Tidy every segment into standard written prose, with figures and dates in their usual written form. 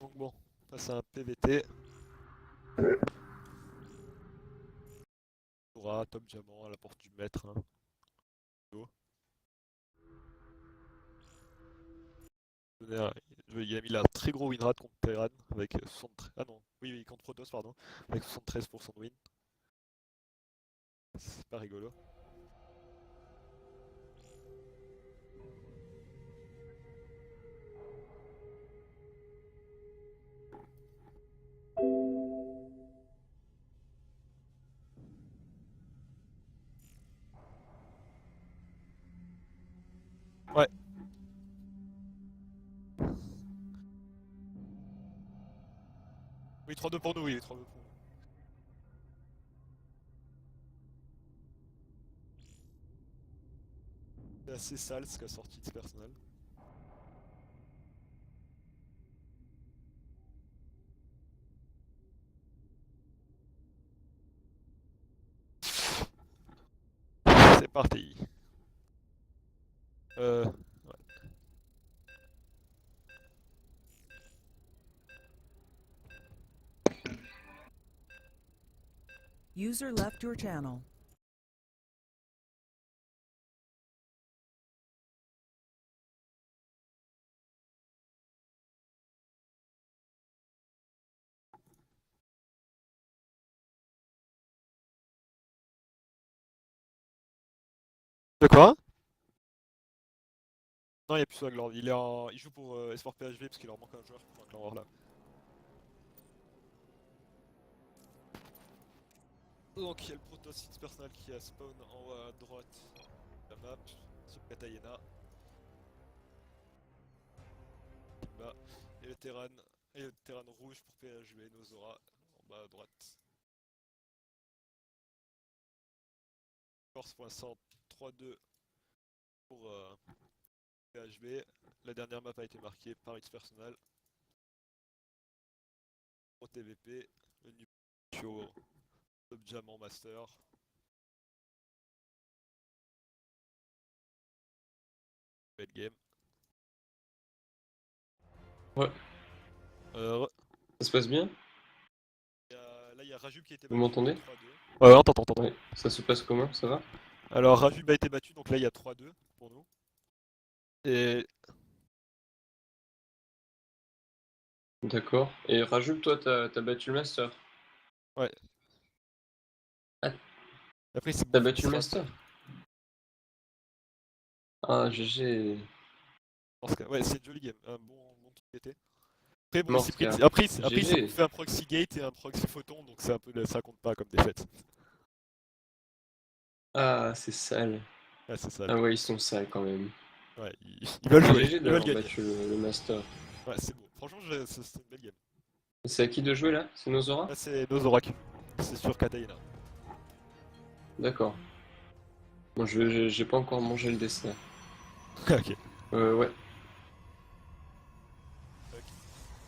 Donc bon, on passe à un PVT. Aura, top diamant à la porte du maître. Hein. Go. Il a mis un très gros win rate contre Terran avec 73. Ah non, oui, contre Protoss, pardon, avec 73% de win. C'est pas rigolo. Ouais. Oui, 3-2 pour nous, oui, 3-2 pour nous. C'est assez sale ce qu'a sorti de ce personnel. C'est parti. Ouais. User left your channel. De quoi? Non, il n'y a plus Swaglord. Il joue pour Esport PHV parce qu'il leur manque un joueur pour un clan War là. Donc il y a le Protoss personnel qui a spawn en haut à droite de la map, sur Katayena. Bas. Et le Terran rouge pour PHV, Nozora, en bas à droite. Force point 3-2 pour PHB. La dernière map a été marquée par X Personnel. Pour TVP, le Nupio, Top Diamant Master. Belle game. Ouais, ça se passe bien? Là, il y a Rajub qui a été Vous battu m'entendez? 3-2. Ouais, on t'entend. Ouais, ça se passe comment? Ça va? Alors, Rajub a été battu, donc là, il y a 3-2 pour nous. Et D'accord. Et Rajub, toi, t'as battu le Master? ouais. Ah, Après, c'est t'as bon, battu le Master? Ah, GG. Ouais, c'est une jolie game. Un bon truc d'été. Après, bon, Mortka. après, il s'est GG. bouffé un proxy gate et un proxy photon, donc c'est un peu, ça compte pas comme défaite. Ah, c'est sale. Ouais, c'est ça. Ah ouais, ils sont sales quand même. Ouais, ils veulent jouer, GG ils veulent d'avoir gagner. battu le Master. Ouais, c'est beau. Franchement, c'est une belle game. C'est à qui de jouer là? C'est Nozora? Là, c'est Nozorak. C'est sur Katayina. D'accord. Bon, j'ai pas encore mangé le dessert. Ok. Ouais. Ok.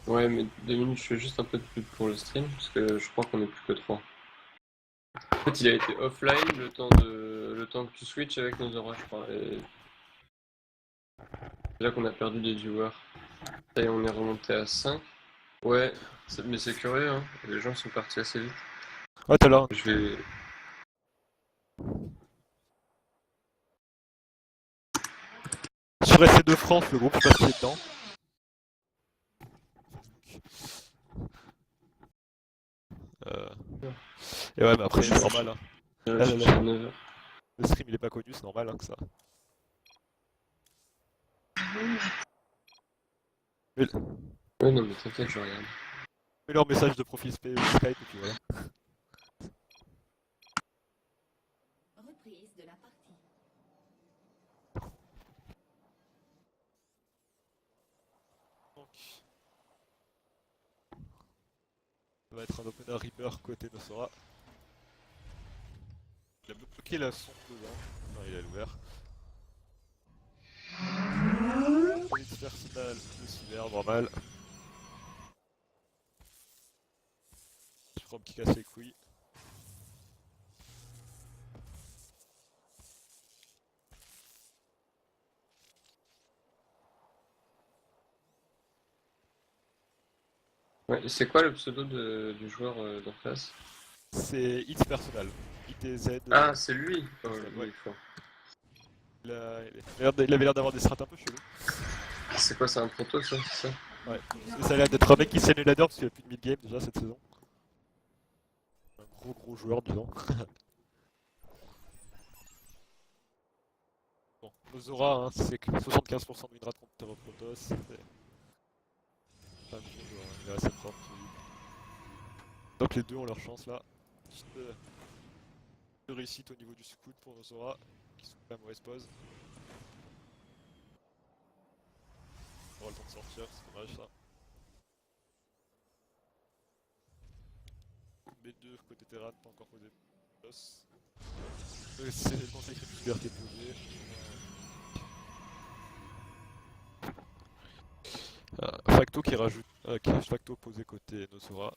Ouais, mais 2 minutes, je fais juste un peu de pub pour le stream, parce que je crois qu'on est plus que 3. En fait, il a été offline le temps que tu switches avec Nozora, je crois. Et c'est là qu'on a perdu des viewers. Ça y est, on est remonté à 5. Ouais, mais c'est curieux, hein. Les gens sont partis assez vite. Ouais, t'as là. Je vais. Sur SC2 France, le groupe, je sais pas qui est dedans. Euh... Et ouais, mais après, c'est normal. Hein. Là, Je à 9h. le stream, il est pas connu, c'est normal hein, que ça. Mets, Ouais, non, mais t'inquiète, je regarde. mets leur message de profil Skype et puis voilà. Reprise de la partie. Donc, ça va être un opener Reaper côté Nosora. Il a bloqué la sonde dedans. Non, il a ouvert. Police personnel de cyber, normal. From qui casse les couilles. Ouais, c'est quoi le pseudo du joueur d'en face? C'est It's Personal. ITZ. Ah, c'est lui! Oh, lui, il Ouais. est fort. Il avait l'air d'avoir des strats un peu chelous. C'est quoi, c'est un proto, ça, c'est ça? Ouais. Et ça a l'air d'être un mec qui saigne le ladder parce qu'il n'y a plus de mid-game déjà cette saison. Un gros joueur, disons. Bon, Nozora, hein, c'est que 75% de win rate contre Protoss. C'est pas un gros joueur, hein, il est assez fort. Donc les deux ont leur chance là. Petite de réussite au niveau du scout pour Nozora, qui se fait la mauvaise pause. On aura le temps de sortir, c'est dommage ça. B2 côté Terran, pas encore posé boss. C'est le conseil crépusculaire qui est posé. Facto qui rajoute. Facto posé côté Nosora.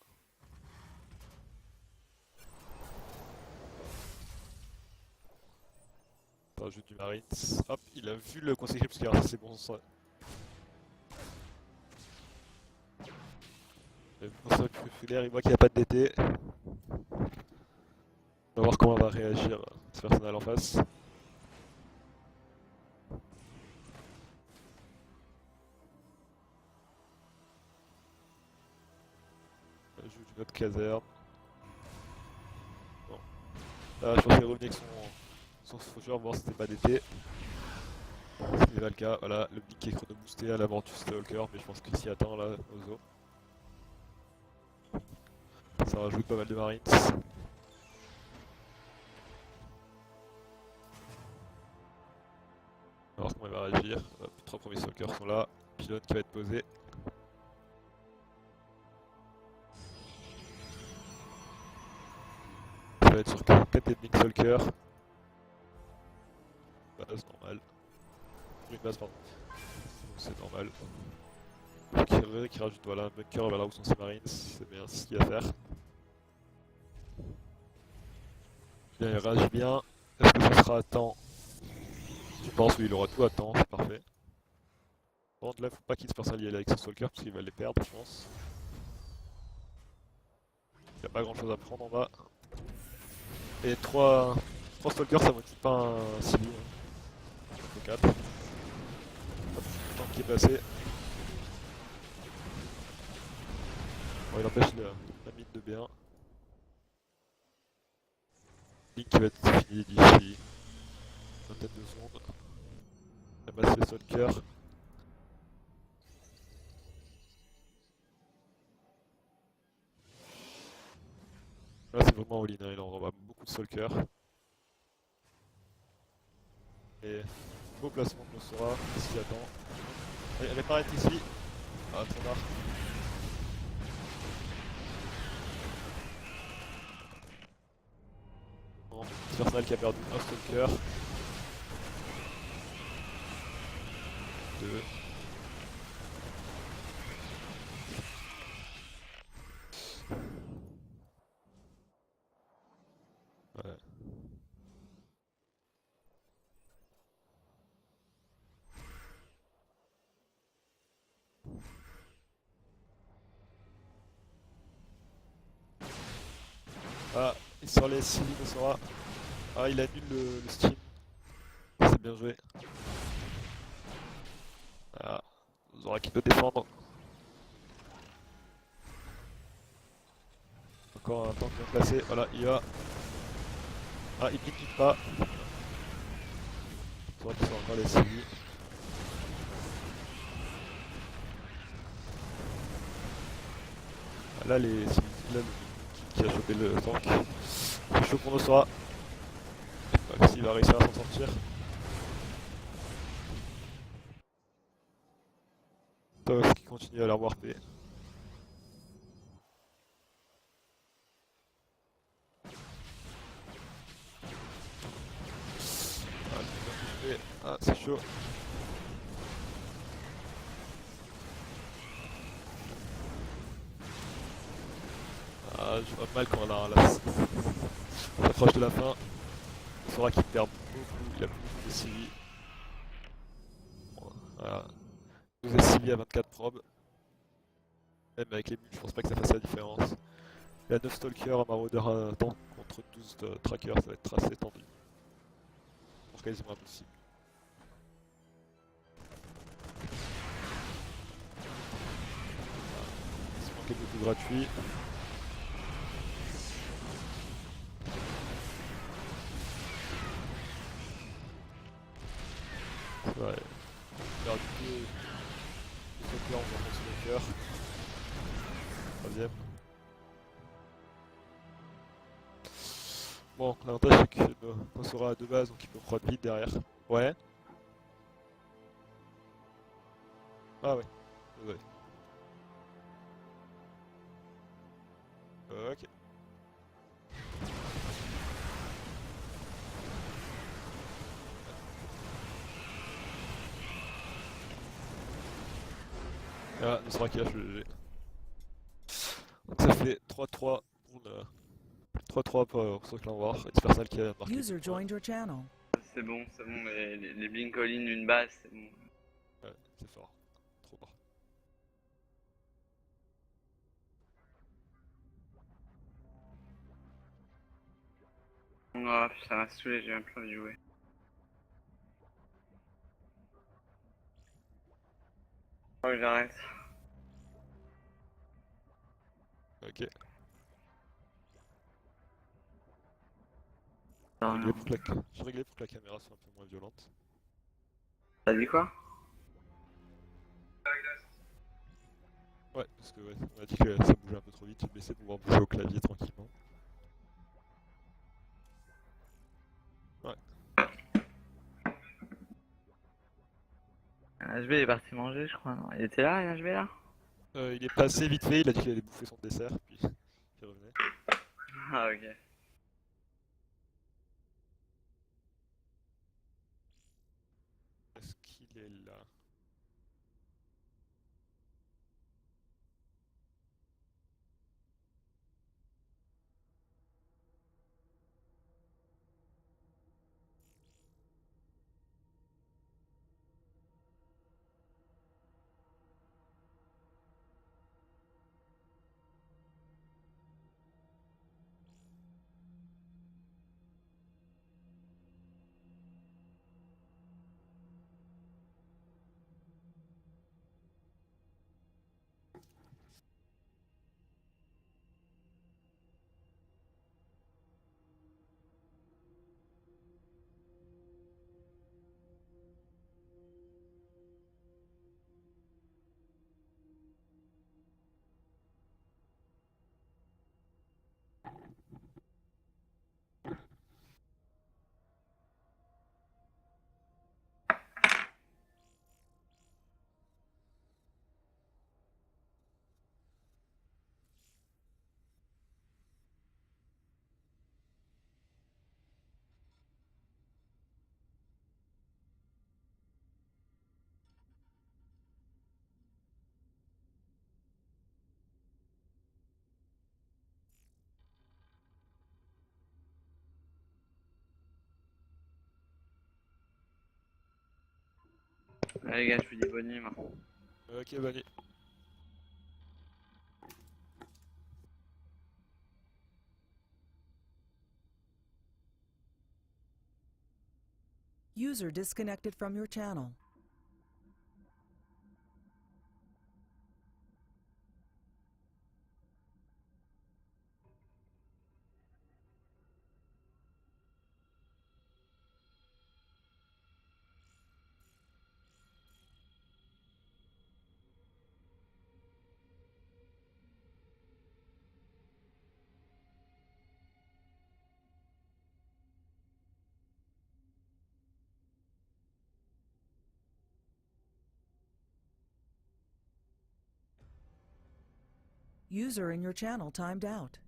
Ça rajoute du Marines. Hop, il a vu le conseil crépusculaire, c'est bon ça. Le conseil crépusculaire, il voit qu'il n'y a pas de DT. On va voir comment va réagir ce personnage en face. Il joue d'une autre caserne. Bon. Là, je pense qu'il est revenu avec son faucheur, voir si c'était pas d'été. Ce n'est pas le cas. Voilà, le pic qui est chrono boosté à la mort du Stalker, mais je pense qu'il s'y attend là, Ozo. Ça rajoute pas mal de Marines. On va voir comment il va réagir. Hop, 3 premiers Stalkers sont là. Pylône qui va être posé. Ça va être sur 4 ending Stalkers. Base normal. Une base, pardon. C'est normal. Qui rajoute voilà, un bunker vers là où sont ses Marines. C'est bien ce qu'il y a à faire. Bien, il réagit bien. Est-ce que ça sera à temps? Je pense qu'il aura tout à temps, c'est parfait. Par contre là, faut pas qu'il se personnalise avec ses Stalkers parce qu'il va les perdre, je pense. Il n'y a pas grand chose à prendre en bas. Et 3 Stalkers, ça motive pas un Silly. Hein. Il faut 4. Le temps qui est passé. Bon, il empêche la mine de B1. Link qui va être fini d'ici une vingtaine de secondes. Il ramasse les Stalkers. Là c'est vraiment all-in, hein. Il en envoie beaucoup de Stalkers. Et beau placement de Nosora, qu'est-ce qu'il attend? Allez, répare est ici. Ah, trop tard. Bon, petit personnel qui a perdu un Stalker. 2. Ouais. Ah, il sort les Silly Nosora. Ah, il annule le Steam. C'est bien joué. Ah, Zora qui peut défendre. Encore un tank bien placé. Voilà, il va. Ah, il pique pas. Zora qui sort encore les Silly. Ah, là, les Silly, là, qui a chopé le tank. C'est chaud pour Nosora. S'il va réussir à s'en sortir. Tos qui continue à la warper. Ah, c'est chaud. Ah, je vois mal quand on a là. On s'approche de la fin. On saura qu'il perd beaucoup. Il a plus beaucoup de CV. Bon, voilà. 12 SCV à 24 probes. Même avec les mules, je pense pas que ça fasse la différence. Il y a 9 stalkers, un maraudeur à temps contre 12 trackers, ça va être assez tendu. Pour quasiment impossible. Il se manquait de tout gratuit. Ouais. Il y aura deux stalkers, on va prendre stalker. Troisième. Bon, l'avantage c'est que on sera à deux bases, donc il peut prendre vite derrière. Ouais. Ah ouais. Ouais. Ok. Ah, le sera cache le GG. Donc ça fait 3-3 pour le 3-3 pour ce clan war. Et c'est personne qui a marqué. User joined your channel. C'est bon, les blink all in, une base, c'est bon. Ouais, c'est fort. Trop fort. Oh, ça m'a saoulé, j'ai même plus envie de jouer. Je crois que j'arrête. Ok. Non, J'ai non. réglé pour que la caméra soit un peu moins violente. T'as dit quoi? Ouais, parce que ouais, on a dit que ça bougeait un peu trop vite, j'ai baissé pour pouvoir bouger au clavier tranquillement. Ouais. HB est parti manger, je crois, non? Il était là, HB là? Il est passé vite fait, il a dit qu'il allait bouffer son dessert, puis il revenait. Ah, ok. Est-ce qu'il est là? Allez, les gars, je vous dis bonne nuit, moi. Ok, Bani. User disconnected from your channel. User in your channel timed out.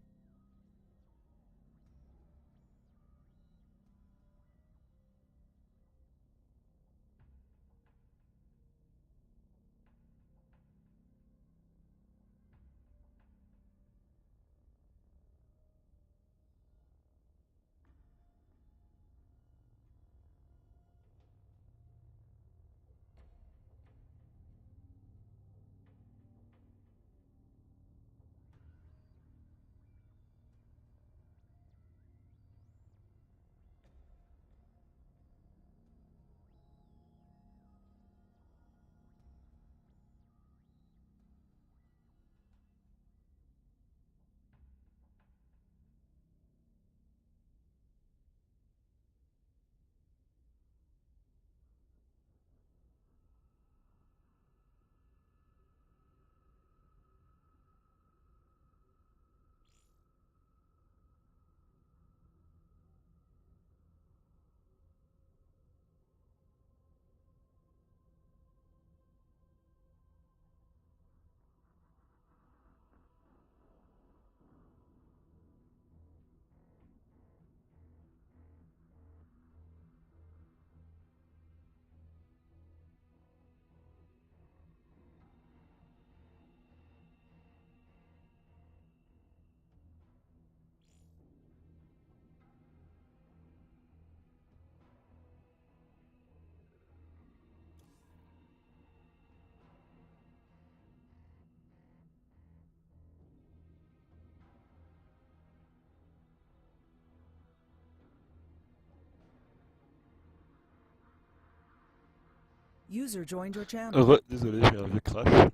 User joined your channel. Désolé, j'ai un vieux crash.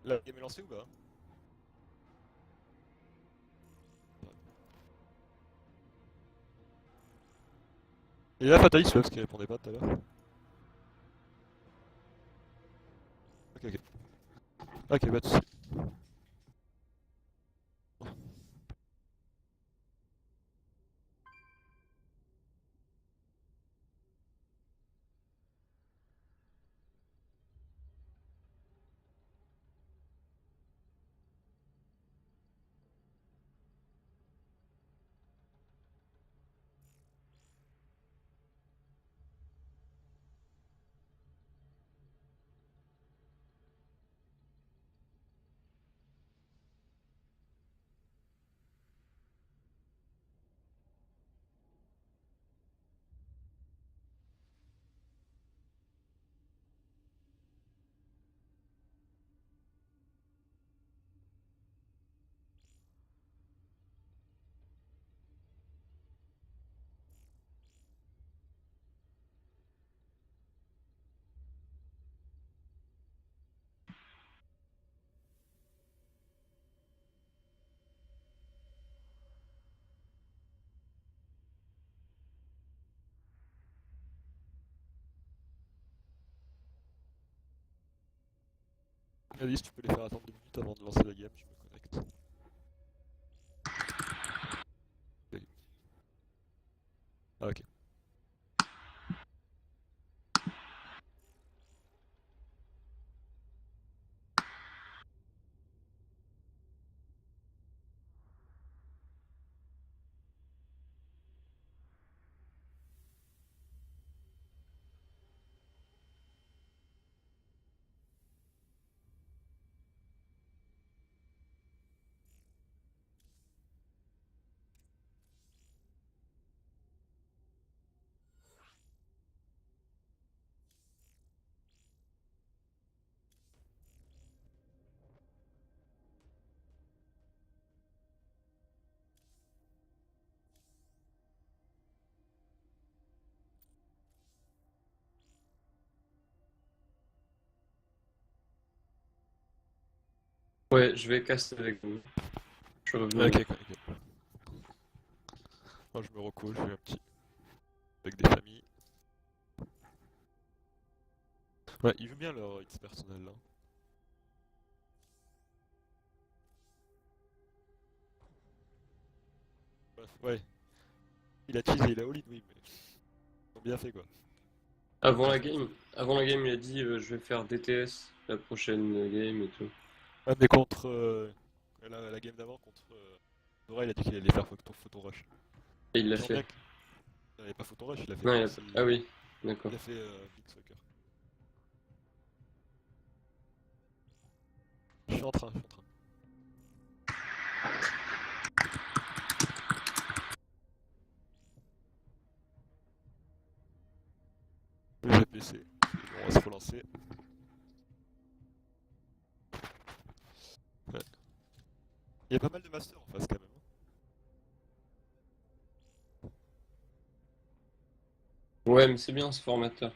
La game est lancée ou pas? Et là, Fatalis, parce qu'il répondait pas tout à l'heure. Ok, ok. Ok, pas de soucis. Alice, tu peux les faire attendre 2 minutes avant de lancer la game, je me connecte. Ok. Ah, ok. Ouais, je vais casser avec vous. Je suis revenu. Ok, ok, ok. Moi, je me recolle, je fais un petit. Avec des familles. Ouais, ils jouent bien leur hits personnel là. Bref, ouais. Il a teasé, il a all-in, oui, mais. Ils ont bien fait quoi. Avant la game, il a dit je vais faire DTS la prochaine game et tout. Ouais, mais contre. La game d'avant, contre. Dora, il a dit qu'il allait faire photo rush. Et il l'a Sachant fait. bien qu'il n'avait pas photo rush, il a fait Non, Pixel. ah oui, d'accord. Il a fait Big Soccer. Je suis en train, je suis en train. Le GPC. Bon, on va se relancer. Ouais. Il y a pas mal de masters en face quand même. Ouais, mais c'est bien ce formateur.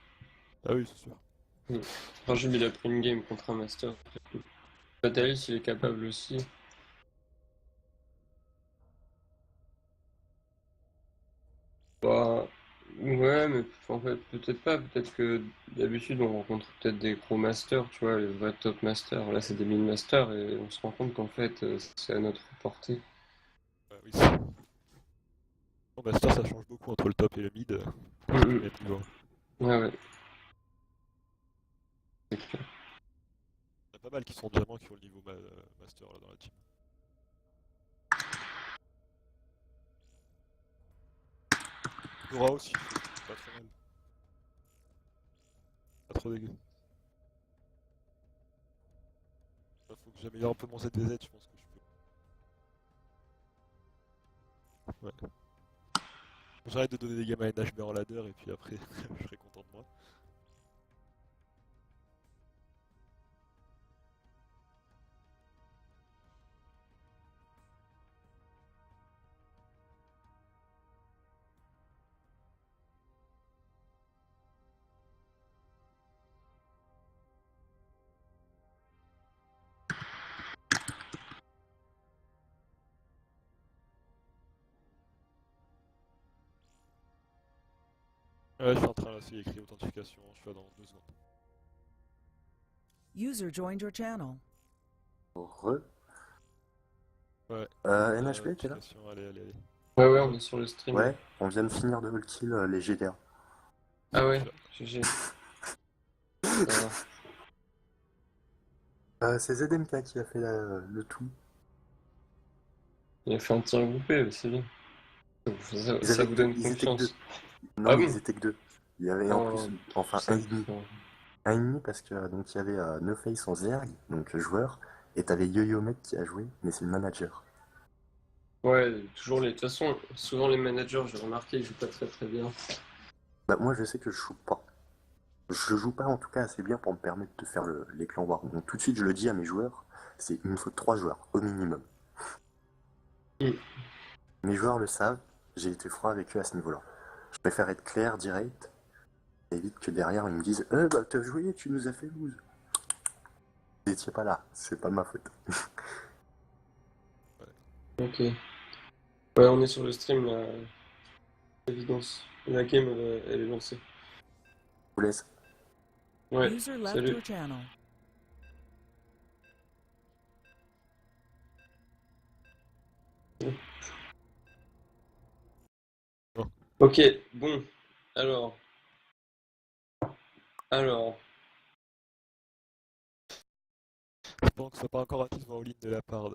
Ah oui, c'est sûr. Rajib, il a pris une game contre un master. Fatalis, il est capable aussi. Bah, ouais, mais en fait, peut-être pas. Peut-être que d'habitude, on rencontre peut-être des gros masters, tu vois, les vrais top masters. Là, c'est des mid-masters et on se rend compte qu'en fait, c'est à notre portée. Ouais, oui, c'est. En master, ça change beaucoup entre le top et le mid. C'est plus le même niveau. Ouais, ouais. C'est clair. Il y en a pas mal qui sont diamants qui ont le niveau master là dans la team. Dora aussi, c'est pas trop mal. Pas trop dégueu. Faut que j'améliore un peu mon ZVZ, je pense que je peux. Ouais. J'arrête de donner des games à NHB en ladder et puis après, je serai content de moi. Ouais, je suis en train là, c'est écrit authentification, je suis là dans 2 secondes. User joined your channel. Re. Ouais. NHP, t'es là? Authentification, allez. Ouais, on est sur le stream. Ouais, on vient de finir de all kill les GDR. Ah ouais, Je suis GG. Ça va. C'est ZMK qui a fait le tout. Il a fait un tir groupé, mais c'est bien. Ça vous donne Ils étaient que confiance. deux. Non, Ah mais bon? ils étaient que deux. Il y avait en Oh, plus, enfin ça un et demi. craint. Un et demi parce que donc il y avait No Face en Zerg, donc joueur, et t'avais Yo-Yo Mec qui a joué, mais c'est le manager. Ouais, toujours les. De toute façon, souvent les managers, j'ai remarqué, ils jouent pas très bien. Bah moi je sais que je joue pas. Je joue pas en tout cas assez bien pour me permettre de faire les clans war. Donc tout de suite je le dis à mes joueurs, c'est il me faut 3 joueurs au minimum. Mm. Mes joueurs le savent, j'ai été froid avec eux à ce niveau-là. Je préfère être clair, direct, et évite que derrière ils me disent bah t'as joué, tu nous as fait lose. Vous étiez pas là, c'est pas de ma faute. Ok. Ouais, on est sur le stream là. Évidence. La game, elle est lancée. Je vous laisse. Ouais, User left salut. your channel. Ok, bon. Alors. pense que ce soit pas encore un kiss en ligne de la part de...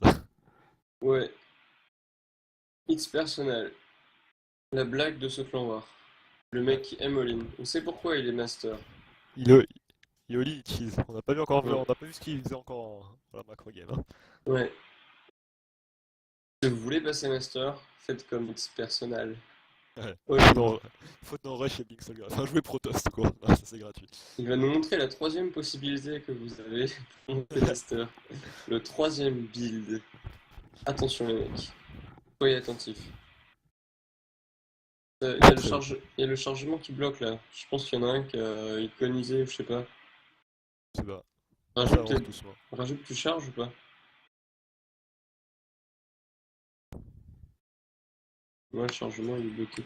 Ouais. It's personnel. La blague de ce clan war. Le mec qui aime all-in. On sait pourquoi il est master. Yoli, il tease. On n'a pas vu encore, Ouais. on n'a pas vu ce qu'il faisait encore dans la macro game. Hein. Ouais. Si vous voulez passer master, faites comme It's personnel. Ouais. All-in. Faute dans rush et Big Soldier. Enfin, jouer Protoss quoi. Non, ça c'est gratuit. Il va nous montrer la troisième possibilité que vous avez pour monter master. Le troisième build. Attention les mecs. Soyez attentifs. Il y a le chargement qui bloque là. Je pense qu'il y en a un qui a iconisé ou je sais pas. C'est pas. Ça Rajoute, avance doucement. rajoute, tu charges ou pas? Moi, le chargement il est bloqué.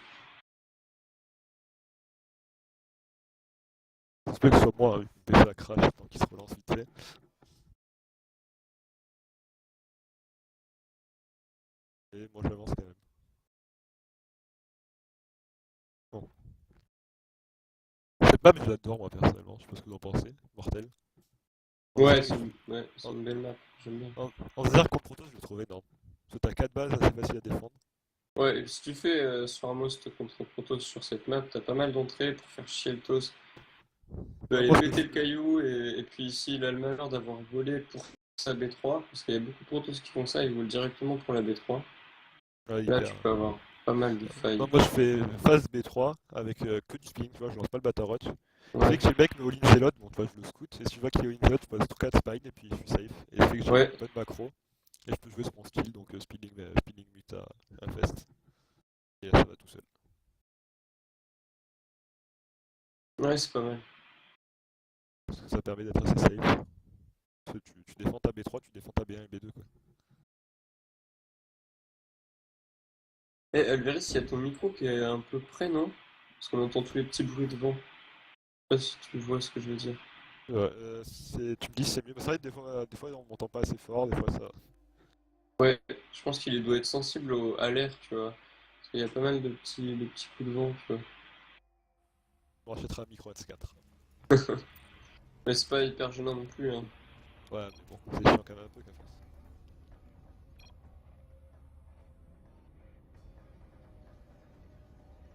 J'espère que ce soit moi, hein, vu que ça crash tant qu'il se relance vite fait. Et moi j'avance quand même. Bon. Cette map je l'adore moi personnellement, je sais pas ce que vous en pensez. Mortel. Ouais, c'est une belle map. J'aime bien. En Zerg contre Protoss je le trouve énorme. Parce que t'as 4 bases assez faciles à défendre. Ouais, si tu fais sur un most contre Protoss sur cette map, t'as pas mal d'entrées pour faire chier le toss. Tu peux aller Moi, je péter me le caillou et puis ici il a le malheur d'avoir volé pour sa B3 parce qu'il y a beaucoup de Protoss qui font ça, ils volent directement pour la B3. Ouais, Là hyper. tu peux avoir pas mal de failles. Non, moi je fais phase B3 avec que du spin, tu vois, je lance pas le Battle Rush. Je sais Ouais, que le mec me all-in Zélot, bon tu vois, je le scout, et si je vois qu'il est all-in Zélot, je passe tout 4 spine et puis je suis safe. Et ça fait que j'ai ouais, une bonne macro, et je peux jouer sur mon skill, donc spinning muta, infest. Et ça va tout seul. ouais, c'est pas mal. Parce que ça permet d'être assez safe. Parce que tu défends ta B3, tu défends ta B1 et B2 quoi. Eh, Alvaris, il y a ton micro qui est un peu près, non? Parce qu'on entend tous les petits bruits de vent. Je sais pas si tu vois ce que je veux dire. Ouais, tu me dis c'est mieux, mais c'est vrai que des fois on m'entend pas assez fort, des fois ça... Ouais, je pense qu'il doit être sensible à l'air, tu vois. Parce qu'il y a pas mal de petits coups de vent, tu vois. On rachètera un micro S4. Mais c'est pas hyper gênant non plus, hein. Ouais, mais bon, c'est chiant quand même un peu qu'à force.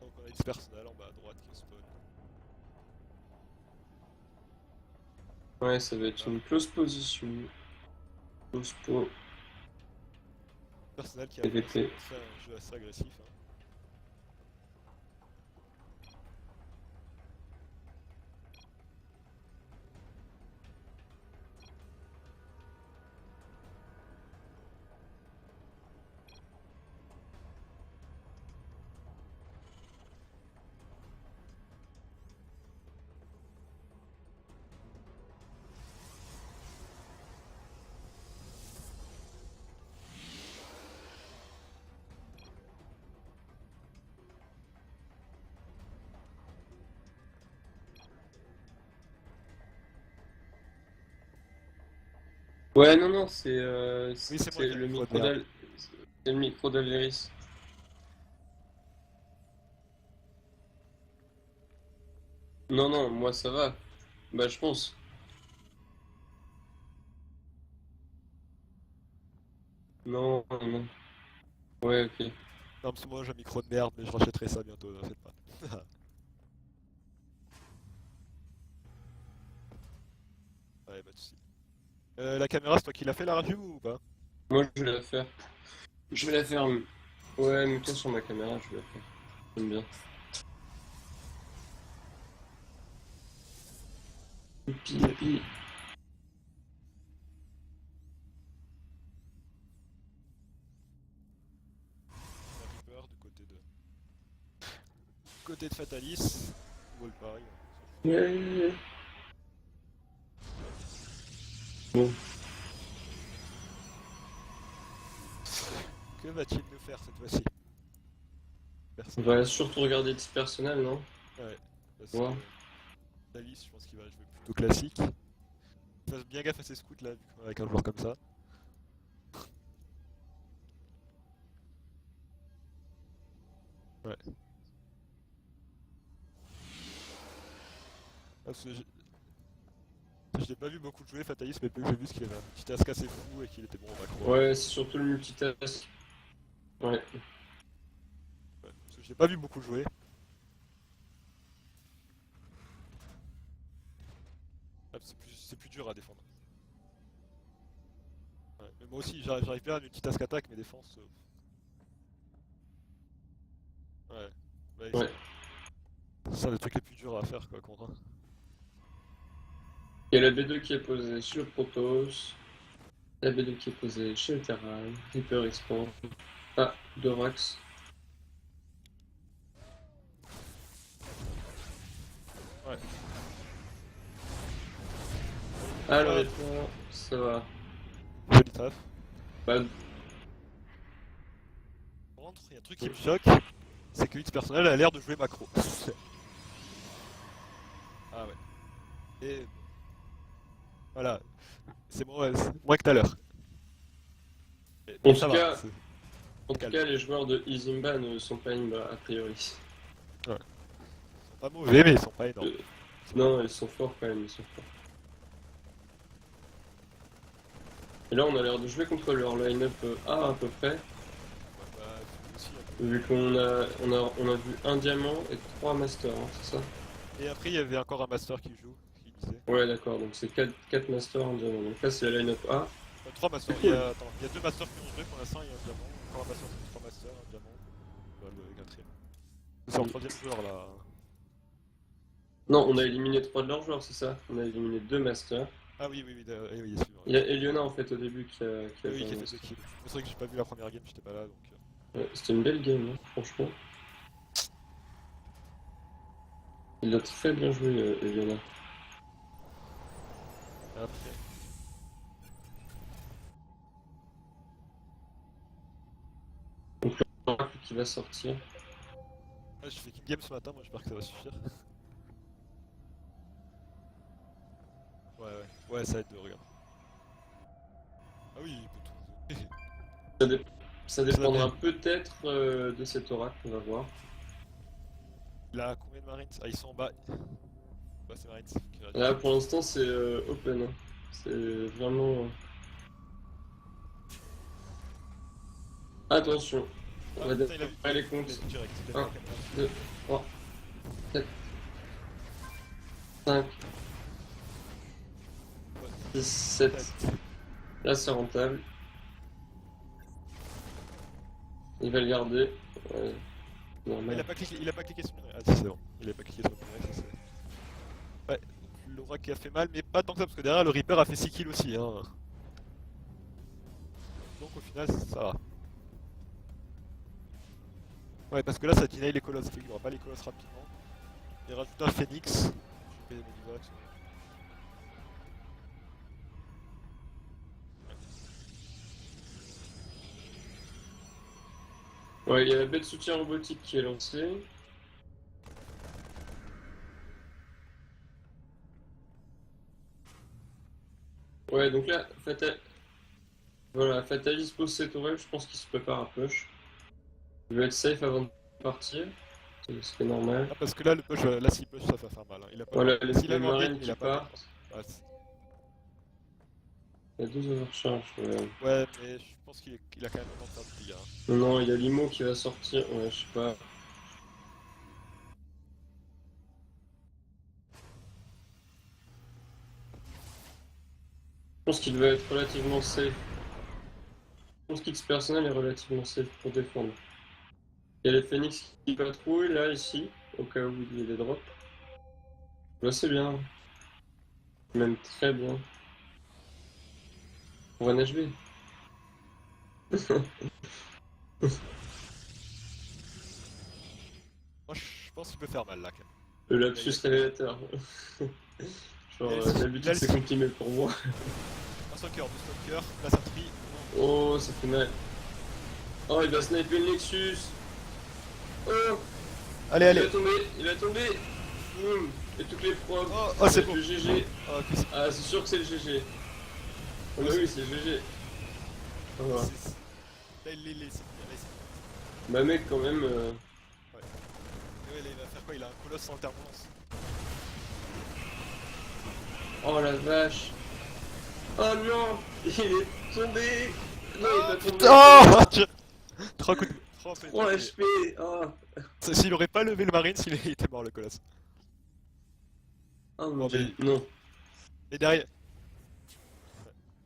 Donc on a X personnel en bas à droite qui spawn. Ouais, ça va être une close position. Close po. Personnel qui a TVP. commencé un jeu assez agressif. Hein. Ouais, non, non, Oui, c'est moi qui ai le le micro micro de merde. c'est le micro d'Alveris. Non, non, moi ça va. Bah, je pense. Non, non. Ouais, ok. Non, parce que moi j'ai un micro de merde, mais je rachèterai ça bientôt, ne faites pas. Ouais, pas de soucis. La caméra, c'est toi qui l'as fait la review ou pas? Moi, je vais la faire. Je vais la faire. Ouais, mets-toi sur ma caméra, je vais la faire. J'aime bien. Youpi, youpi. Un Reaper du côté de Fatalis. Wall pareil. Ouais. Bon. Que va-t-il nous faire cette fois-ci? On Personne. va surtout regarder titre personnel, non? Ouais. Parce Ouais. que Fatalis, je pense qu'il va jouer plutôt classique. Fasse bien gaffe à ses scouts là, vu qu'on est avec un joueur comme ça. Ouais. Parce que je l'ai pas vu beaucoup jouer Fatalis, mais peu que j'ai vu, ce qu'il avait un petit task assez fou et qu'il était bon en macro. Ouais, c'est surtout le multitask. Ouais. Ouais. Parce que je l'ai pas vu beaucoup jouer. Ah, c'est plus dur à défendre. Ouais. Mais moi aussi, j'arrive bien à multitask attaque, mais défense. Ouais. Bah, Ouais. c'est un des trucs les plus durs à faire quoi, contre un. Il y a la B2 qui est posée chez le Protoss. La B2 qui est posée chez le Terran. Reaper Expand. Ah, Dorax. Ouais. Alors, Ouais. et toi, ça va. Joli taf. Bah, Par contre, il y a un truc qui me choque, c'est que X personnel a l'air de jouer macro. Ah ouais. Et voilà, c'est moins que tout à l'heure. En Ça tout va. cas- c'est- en tout Calme. cas, les joueurs de Izimba ne sont pas Imba, a priori. Ils sont pas mauvais, mais ils sont pas énormes. Euh, Non, ils sont forts quand même, ils sont forts. Et là, on a l'air de jouer contre leur line-up A à peu près, Bah, c'est aussi un peu. vu qu'on a vu un diamant et 3 masters, hein, c'est ça? Et après, il y avait encore un master qui joue, qui disait. Ouais, d'accord, donc c'est 4 masters, un diamant. Donc là, c'est la line-up A. 3 masters. C'est cool. Attends, il y a 2 masters qui ont joué pour l'instant, il y a un diamant. Encore un master, c'est 3 masters, un diamant. Voilà, le quatrième. C'est en troisième joueur là. Non, on a éliminé 3 de leurs joueurs, c'est ça? On a éliminé 2 masters. Ah oui, oui, oui, oui, c'est Il y a Eliona en fait au début qui a oui, fait qui un a fait 2 master. kills. C'est vrai que j'ai pas vu la première game, j'étais pas là donc. Ouais, c'était une belle game, hein, franchement. Il a très bien joué, Eliona. Après. L'oracle qui va sortir. Ah, j'ai fait qu'une game ce matin, moi j'espère que ça va suffire. Ouais, ça aide de regarder. Ah oui, il peut tout. Ça, dé- ça dépendra dépend. peut-être de cet oracle, on va voir. Il a combien de Marines? Ah, ils sont en bas. Bah, c'est Marines. Là pour l'instant c'est open, hein. C'est vraiment. Attention, on va putain, il a vu. démarrer les comptes. Il a vu direct. Il a vu 1, la caméra. 2, 3, 4, 5, 6, 7. Là c'est rentable. Il va le garder. Ouais, Il a normal. pas cliqué sur le minerai. Ah si, c'est bon. Il a pas cliqué sur le minerai, ça c'est. Ouais, l'Oracle qui a fait mal, mais pas tant que ça, parce que derrière le Reaper a fait 6 kills aussi. Hein. Donc au final, ça va. Ouais, parce que là ça deny les colosses. Ça fait qu'il n'y aura pas les colosses rapidement. Il rajoute un Phoenix. Je vais payer mes niveaux. Ouais, il y a la baie de soutien robotique qui est lancée. Ouais, donc là, voilà, Fatalis pose ses tourelles, je pense qu'il se prépare à push. Il veut être safe avant de partir, c'est ce qui est normal. Ah, parce que là, le push, là, s'il push, ça va faire mal. Hein. Il a pas Voilà, S'il a les le Marine, marines il qui a pas de. partent. Ouais, Il y a 12 overcharges. ouais, mais je pense qu'il a quand même le temps de faire du dégât. Hein. Non, il y a Limo qui va sortir, ouais, je sais pas. Je pense qu'il va être relativement safe. Je pense qu'X personnel est relativement safe pour défendre. Il y a les Phoenix qui patrouillent là, ici, au cas où il y a des drops. Là, c'est bien. Même très bien. Pour un HB. Moi, je pense qu'il peut faire mal là, quand même. Le lapsus révélateur. Genre, Et d'habitude, c'est comprimé pour moi. Un stalker, deux stalkers, la Sentry. Oh, ça fait mal. Oh, il va sniper le Nexus. Oh, Allez, il allez. va tomber, il va tomber. Boum. Et toutes les probes. Oh, c'est beau. Le GG. Oh, ok, c'est Ah, c'est sûr que c'est le GG. Oh, bah oui, c'est le GG. Ah, voilà. Là, il est bien, là, c'est bien. Bah, mec, quand même. Et ouais, là, il va faire quoi? Il a un colosse sans thermolance. Oh la vache. Oh non, il est tombé. Non, il va tomber. Oh Dieu. 3 coups de. 3 HP. Oh. S'il aurait pas levé le Marine, il était mort le colosse. Oh mon Oh, dieu. Non. Et derrière.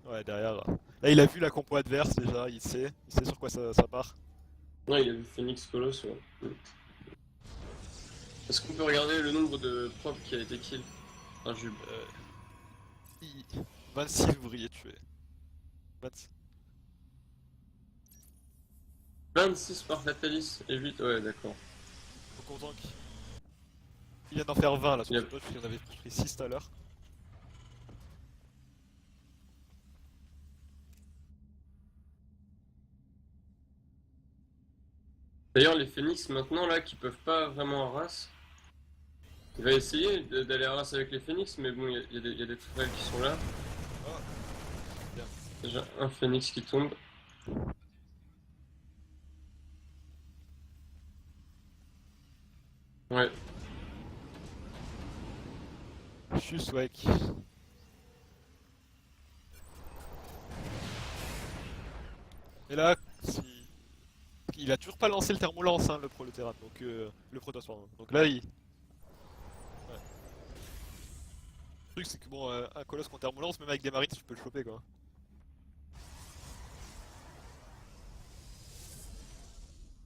Ouais, derrière. Là, il a vu la compo adverse déjà, il sait sur quoi ça part. Non, il a vu Phoenix Coloss, ouais. Est-ce qu'on peut regarder le nombre de probes qui a été kill? Un jube. 26 ouvriers tués. 26. 26 par Fatalis et 8, ouais, d'accord. Faut content qu'il vient d'en faire 20 là sur Yep. ce pote, parce qu'il en avait pris 6 tout à l'heure. D'ailleurs, les Phoenix maintenant là qui peuvent pas vraiment harass, il va essayer d'aller harass avec les Phoenix, mais bon, il y a des tourelles qui sont là. Oh. Bien. Déjà un Phoenix qui tombe. Ouais. Juste ouais. Et là, il a toujours pas lancé le thermolance, hein, le prolétérane, donc le Protoss, pardon. Donc là, il. Ouais. Le truc, c'est que bon, un colosse contre thermolance, même avec des marines, tu peux le choper quoi.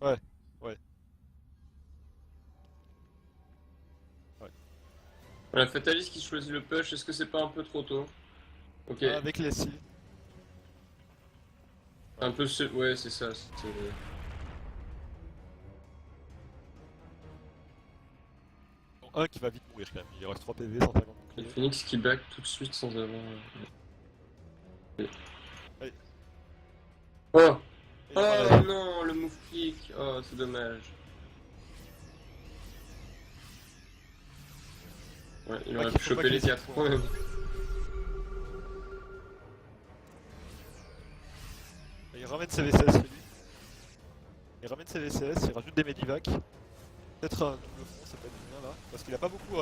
Ouais, ouais. Voilà, Fatalis qui choisit le push, est-ce que c'est pas un peu trop tôt? Ok. Avec les si. Un peu ouais, c'est ça. Bon, un qui va vite mourir quand même, il reste 3 PV, 150 Et boucliers. Phoenix qui back tout de suite sans avoir. Allez. Oh! Et Oh pareil. non, le move click! Oh, c'est dommage. Ouais, il aurait qu'il pu faut pas choper les qu'il 4 ait quand même. Il ramène ses VCS lui. Il ramène ses VCS, il rajoute des Medivac. Peut-être un double front, ça peut être bien là. Parce qu'il a pas beaucoup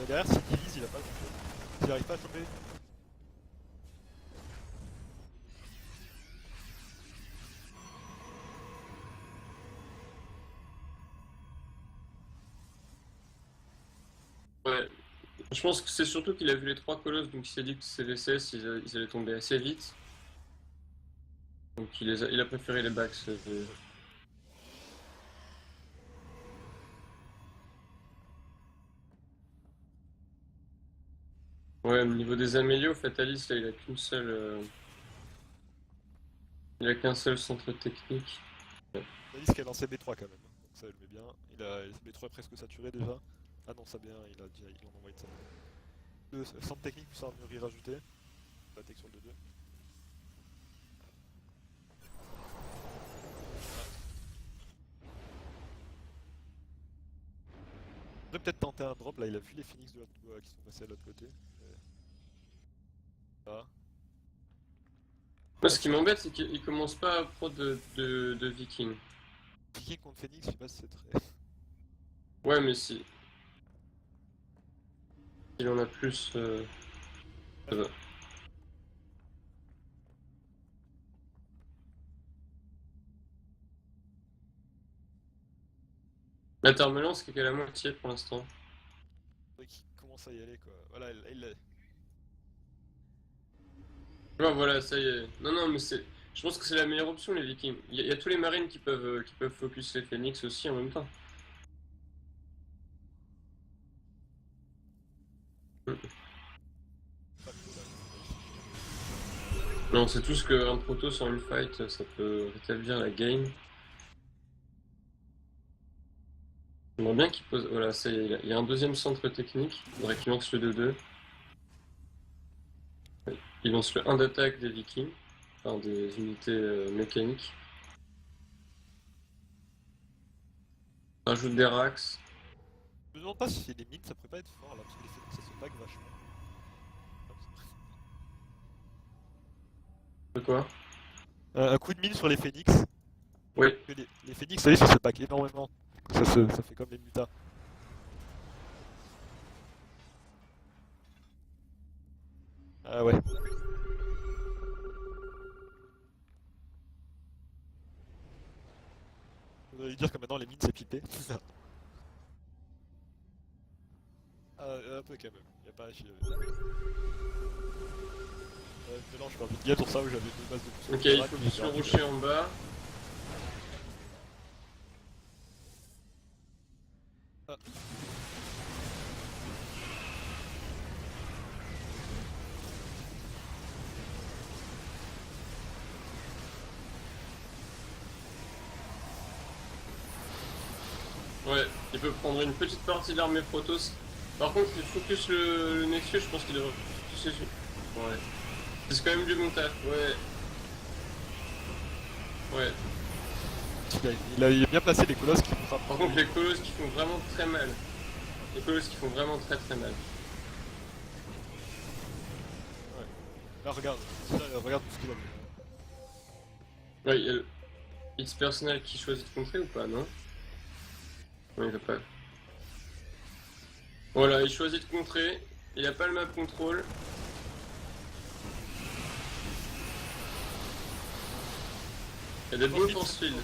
derrière, s'il divise, il a pas grand chose. S'il arrive pas à choper. Ouais. Je pense que c'est surtout qu'il a vu les 3 colosses, donc il s'est dit que ces VCS ils allaient tomber assez vite. Donc il a préféré les backs. Ouais, au niveau des amélios, Fatalis là il a qu'une seule. Il a qu'un seul centre technique. Davis qui a lancé B3 quand même. Donc ça, il le met bien. B3 est presque saturé déjà. Ah non, ça bien, il en envoie une seule. Le centre technique plus armurerie rajoutée. Attaque sur le 2-2. On pourrait peut-être tenter un drop, là il a vu les Phoenix qui sont passés à l'autre côté. Là. Moi, ce qui m'embête, c'est qu'il commence pas à pro de Viking. Viking contre Phoenix, je sais pas si c'est très. Ouais, mais si. Il en a plus. Ça va. La Termelance qui est qu'à la moitié pour l'instant. Faudrait qu'il commence à y aller quoi. Voilà, il l'a. Ouais, voilà, ça y est. Non, non, mais c'est. Je pense que c'est la meilleure option, les Vikings. Il y a tous les marines qui peuvent focus les Phoenix aussi en même temps. Mais on sait tous qu'un proto sur une fight, ça peut rétablir la game. J'aimerais bien qu'il pose. Voilà, ça y est, il y a un deuxième centre technique. Il faudrait qu'il lance le 2-2. Il lance le 1 d'attaque des Vikings, enfin des unités mécaniques. Rajoute des Rax. Je me demande pas si les mines ça pourrait pas être fort là, parce que les Phoenix ça se pack vachement. De quoi? Un coup de mine sur les Phoenix. Oui. Que les Phoenix, ça y est, ça se pack énormément. Ça fait comme les mutas. Ah ouais. Vous allez dire que maintenant les mines c'est pipé. Un peu quand même, y'a pas à chier. Mélange par vite pour ça où j'avais deux bases de plus. Ok, il faut juste le rocher en bas. Ah. Ouais, il peut prendre une petite partie de l'armée Protoss. Par contre, il focus le Nexus, je pense qu'il devrait focuser sur. Ouais. C'est quand même du montage, ouais. Ouais. Il a bien placé les colosses qui frappent. Par contre, les colosses qui font vraiment très mal. Les colosses qui font vraiment très mal. Là regarde, regarde tout ce qu'il a mis. Ouais, il y a le X personnel qui choisit de contrer ou pas, non? Non, il va pas. Voilà, il choisit de contrer. Il a pas le map control. Il y a des bons force field.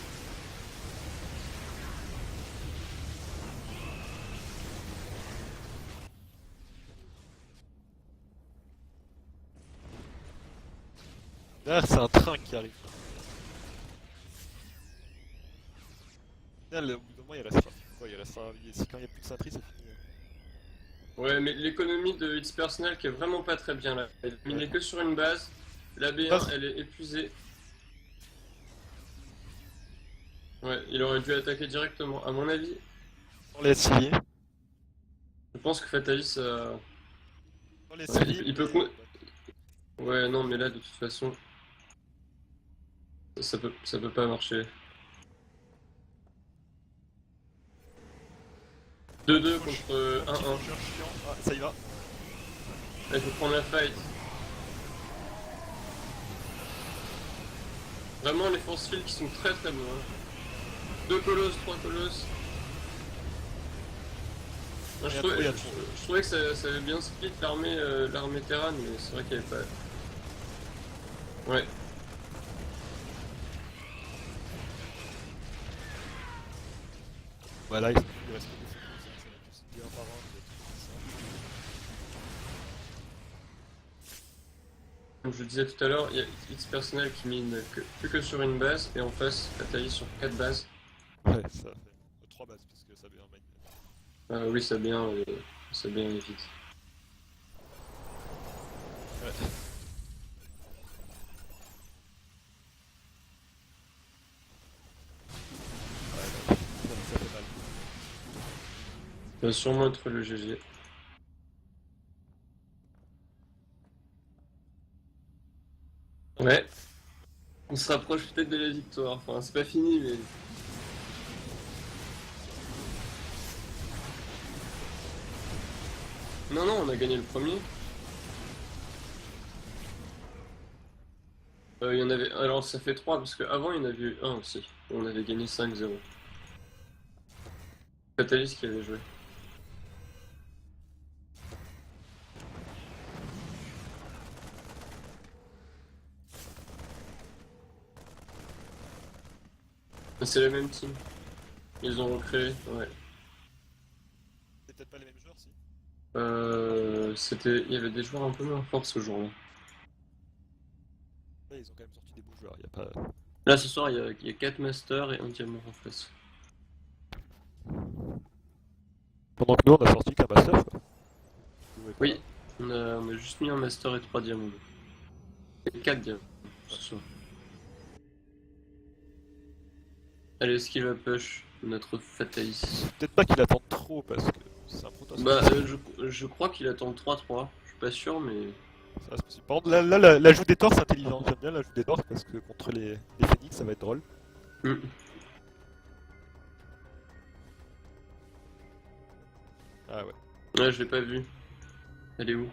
Derrière c'est un train qui arrive. Au bout d'un moment il restera. Quoi, il restera. Quand il n'y a plus de cintrée c'est fini. Ouais, mais l'économie de X personnel qui est vraiment pas très bien là. Il n'est que sur une base. La B1 elle est épuisée. Ouais, il aurait dû attaquer directement. À mon avis, Pour les SCI. je pense que Fatalis. Pour les Ouais, SCI. il peut Ouais, non, mais là de toute façon. Ça peut pas marcher. 2-2 contre 1-1. Ah, ça y va. Il faut prendre la fight. Vraiment les force field qui sont très bons. Hein. 2 colosses, 3 colosses. Moi, je trouvais que ça avait bien split l'armée Terran, mais c'est vrai qu'il n'y avait pas. Ouais. Voilà, il reste que des Phoenix, ça va tous se dire un par un, ça va être tout ça. Comme je le disais tout à l'heure, il y a X personnel qui mine plus que sur une base, et en face, Fatalis sur 4 bases. Ouais, ça fait 3 bases, parce que ça fait un mine. Oui, ça bien vite. Ouais. Ça fait mal. Ça va sûrement être le GG. Ouais. On se rapproche peut-être de la victoire. Enfin, c'est pas fini, mais. Non, on a gagné le premier. Il y en avait. Alors ça fait 3 parce qu'avant il y en avait eu un aussi. On avait gagné 5-0. Fatalis qui avait joué. C'est la même team. Ils ont recréé, ouais. C'est peut-être pas les mêmes joueurs, si. Il y avait des joueurs un peu moins forts ce jour-là. Ouais, ils ont quand même sorti des bons joueurs, y a pas... Là ce soir il y a 4 masters et un diamant en face. Pendant que nous, on a sorti qu'un master, quoi. Oui, on a juste mis un master et 3 diamants. Et 4 diamants ce soir. Allez, skill va push, notre Fatalis. Peut-être pas qu'il attende trop, parce que c'est un protoss. Bah, je crois qu'il attend 3-3. Je suis pas sûr, mais. Ça reste possible. Par contre, là, l'ajout des torts, c'est intelligent. J'aime bien l'ajout des torts, parce que contre les phoenix, ça va être drôle. Hmm. Ah ouais. Ouais, je l'ai pas vu. Elle est où?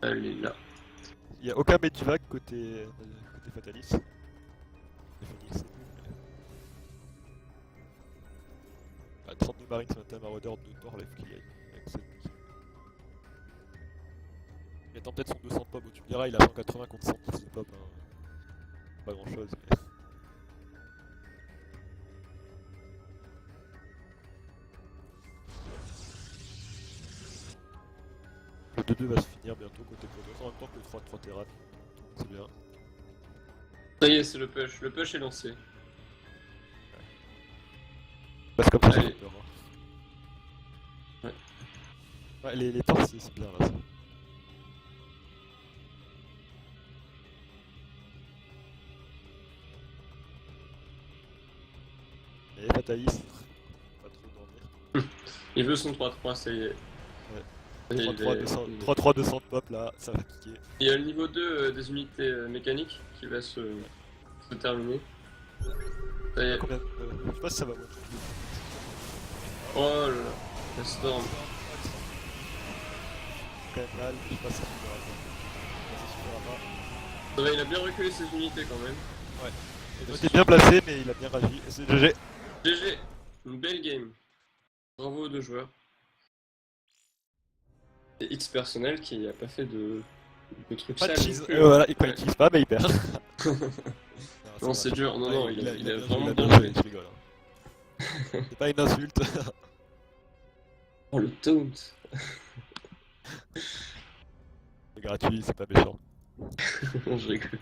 Elle est là. Il y a aucun medivac côté Fatalis. Les phoenix, c'est nul, mais... Ah, 32 marines, c'est un marauder de Thor, left click avec 7 piques. Il attend peut-être son 200 de pop, tu me diras, il a 180 contre 110 de pop. Hein. Pas grand chose, mais... Le 2-2 va se finir bientôt côté Protoss, en même temps que le 3-3 Terran. C'est bien. Ça y est, c'est le push. Le push est lancé. Parce que comme ça, ça Allez. fait peur. Hein. Ouais. Ouais, les torts, c'est bien là. Ça. Et Fatalis, pas trop dormir. Il veut son 3-3, ça y est. Ouais. Ça y est, 3-3 200 de pop là, ça va piquer. Il y a le niveau 2 des unités mécaniques qui va se terminer. Ça y est. Combien je sais pas si ça va one Oh là là, la storm. quand même mal, je sais pas si ça suffira pas. Ça suffira pas. Ça va, il a bien reculé ses unités quand même. Il était bien placé, mais il a bien réagi. Et c'est GG. GG, une belle game. Bravo aux deux joueurs. Et X personnel qui a pas fait de trucs Pas de sales cheese. non plus. Voilà, il cheese pas, mais il perd. Non, c'est dur. Non, non, il a vraiment bien bien joué. je rigole. Hein. C'est pas une insulte. Oh, le taunt. C'est gratuit, c'est pas méchant. Je rigole.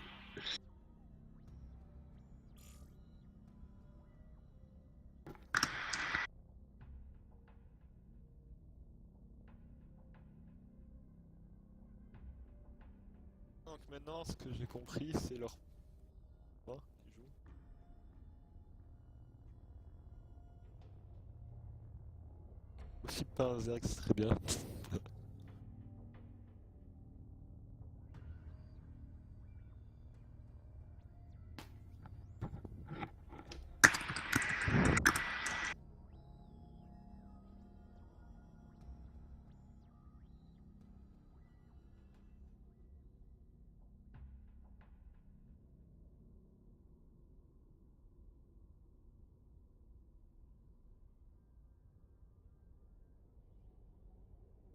Donc maintenant, ce que j'ai compris, c'est leur... Qui joue. Aussi pas un Zerg, ce serait bien.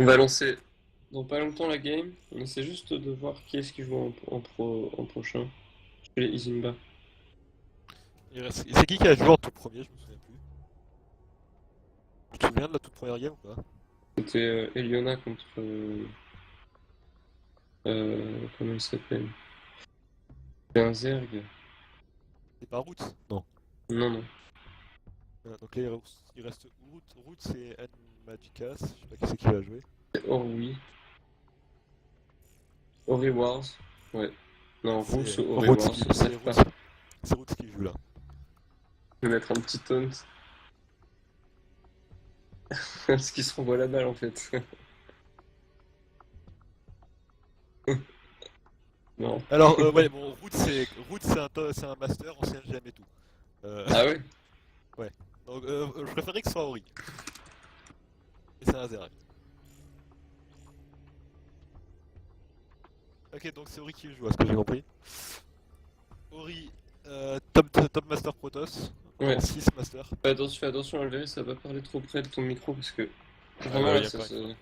On va lancer dans pas longtemps la game. On essaie juste de voir qui est-ce qui joue en prochain. Je fais les Izimba. C'est qui a joué en tout premier, je me souviens plus. Tu te souviens de la toute première game ou pas? C'était Eliona contre. Comment il s'appelle? C'est un Zerg. C'est pas Root? Non. Non, non. Donc là il reste Root. Root c'est N Magicas, je sais pas qui c'est qui va jouer. C'est Orui. Ori Wars. Ouais. Non, Roots ou Ori Root Wars, qui- je sais c'est pas. Root. C'est Root qui joue là. Je vais mettre un petit taunt. Parce qu'il se renvoie la balle en fait. Non. Alors ouais bon Root c'est un master ancien GM et tout. Ah ouais? Donc je préférais que ce soit Ori. Et c'est un Zerg. Ok donc c'est Ori qui joue à ce que j'ai compris. Ori, top Master Protoss, Ouais. 6 Master. Fais attention à lever, ça va pas parler trop près de ton micro parce que vraiment bah là, oui, ça, encore une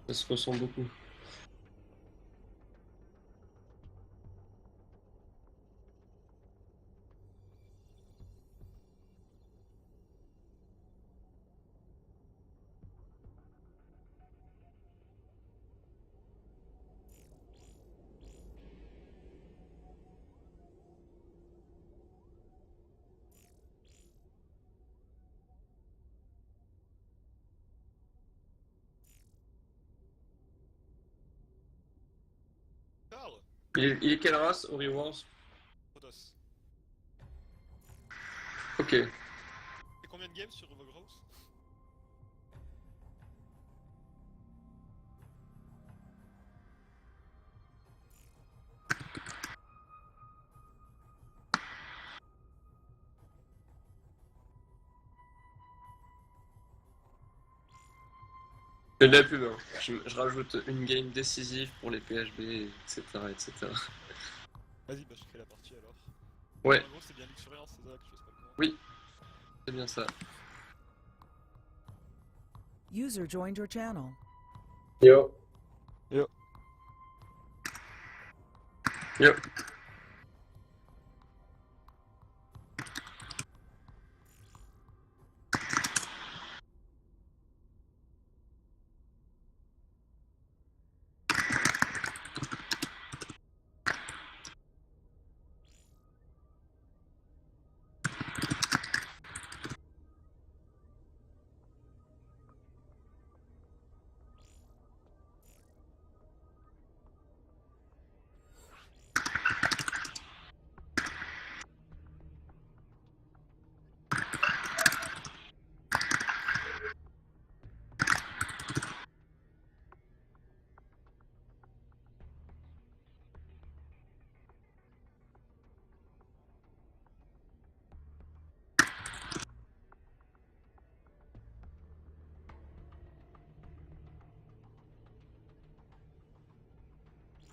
ça se ressent beaucoup. Charles Il est quelle race, Ori Wars? Protoss. Ok. Et combien de games sur Overgrowth? Je l'ai plus, hein. Je rajoute une game décisive pour les PHB, etc. etc. Vas-y, bah je crée la partie alors. Ouais, En gros, c'est bien l'expérience, c'est ça que je sais pas comment. oui, c'est bien ça. User joined your channel. Yo. Yo. Yo.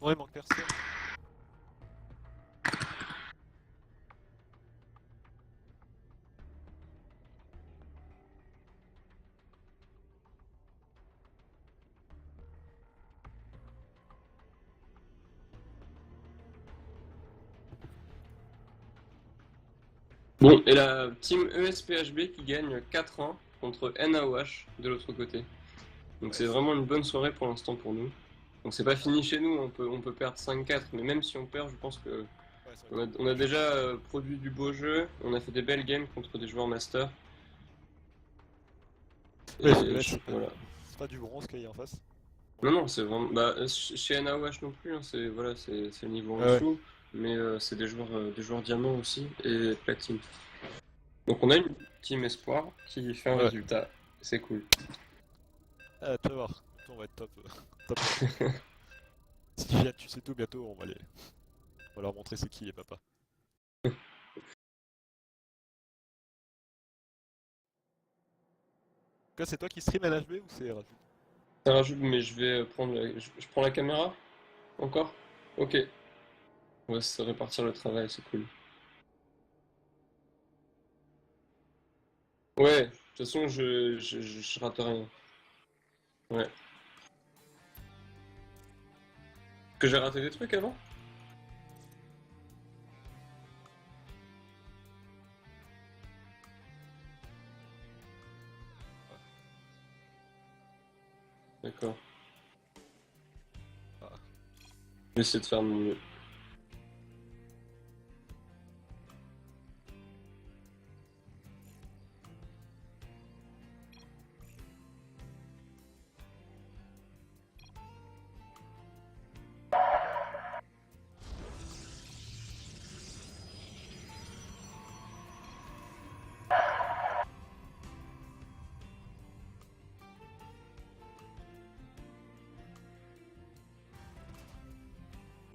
Ouais, il manque personne. Bon, et la team ESPHB qui gagne 4-1 contre NaOH de l'autre côté. Donc c'est vraiment une bonne soirée pour l'instant pour nous. Donc c'est pas fini chez nous, on peut perdre 5-4, mais même si on perd, je pense que Ouais, ça va être on a déjà produit du beau jeu, on a fait des belles games contre des joueurs master. Ouais, Et parce que là, voilà. c'est pas du bronze qu'il y a en face. Non, non, c'est vraiment. Bah, chez NaOH non plus, hein, c'est voilà, c'est le niveau en Ah ouais. dessous, mais c'est des joueurs diamants aussi et platine. Donc on a une team espoir qui fait un Ouais. résultat, c'est cool. Ah, tu vas voir. On va être top. Top. Si tu viens, tu sais tout, bientôt, on va leur montrer c'est qui les papas. En tout cas, c'est toi qui stream LHB ou c'est Raju? Ça rajoute, mais je vais prendre je prends la caméra encore? Ok, on va se répartir le travail, c'est cool. Ouais, de toute façon, je rate rien. Ouais. Que j'ai raté des trucs avant? D'accord. Ah. Je vais essayer de faire mon mieux.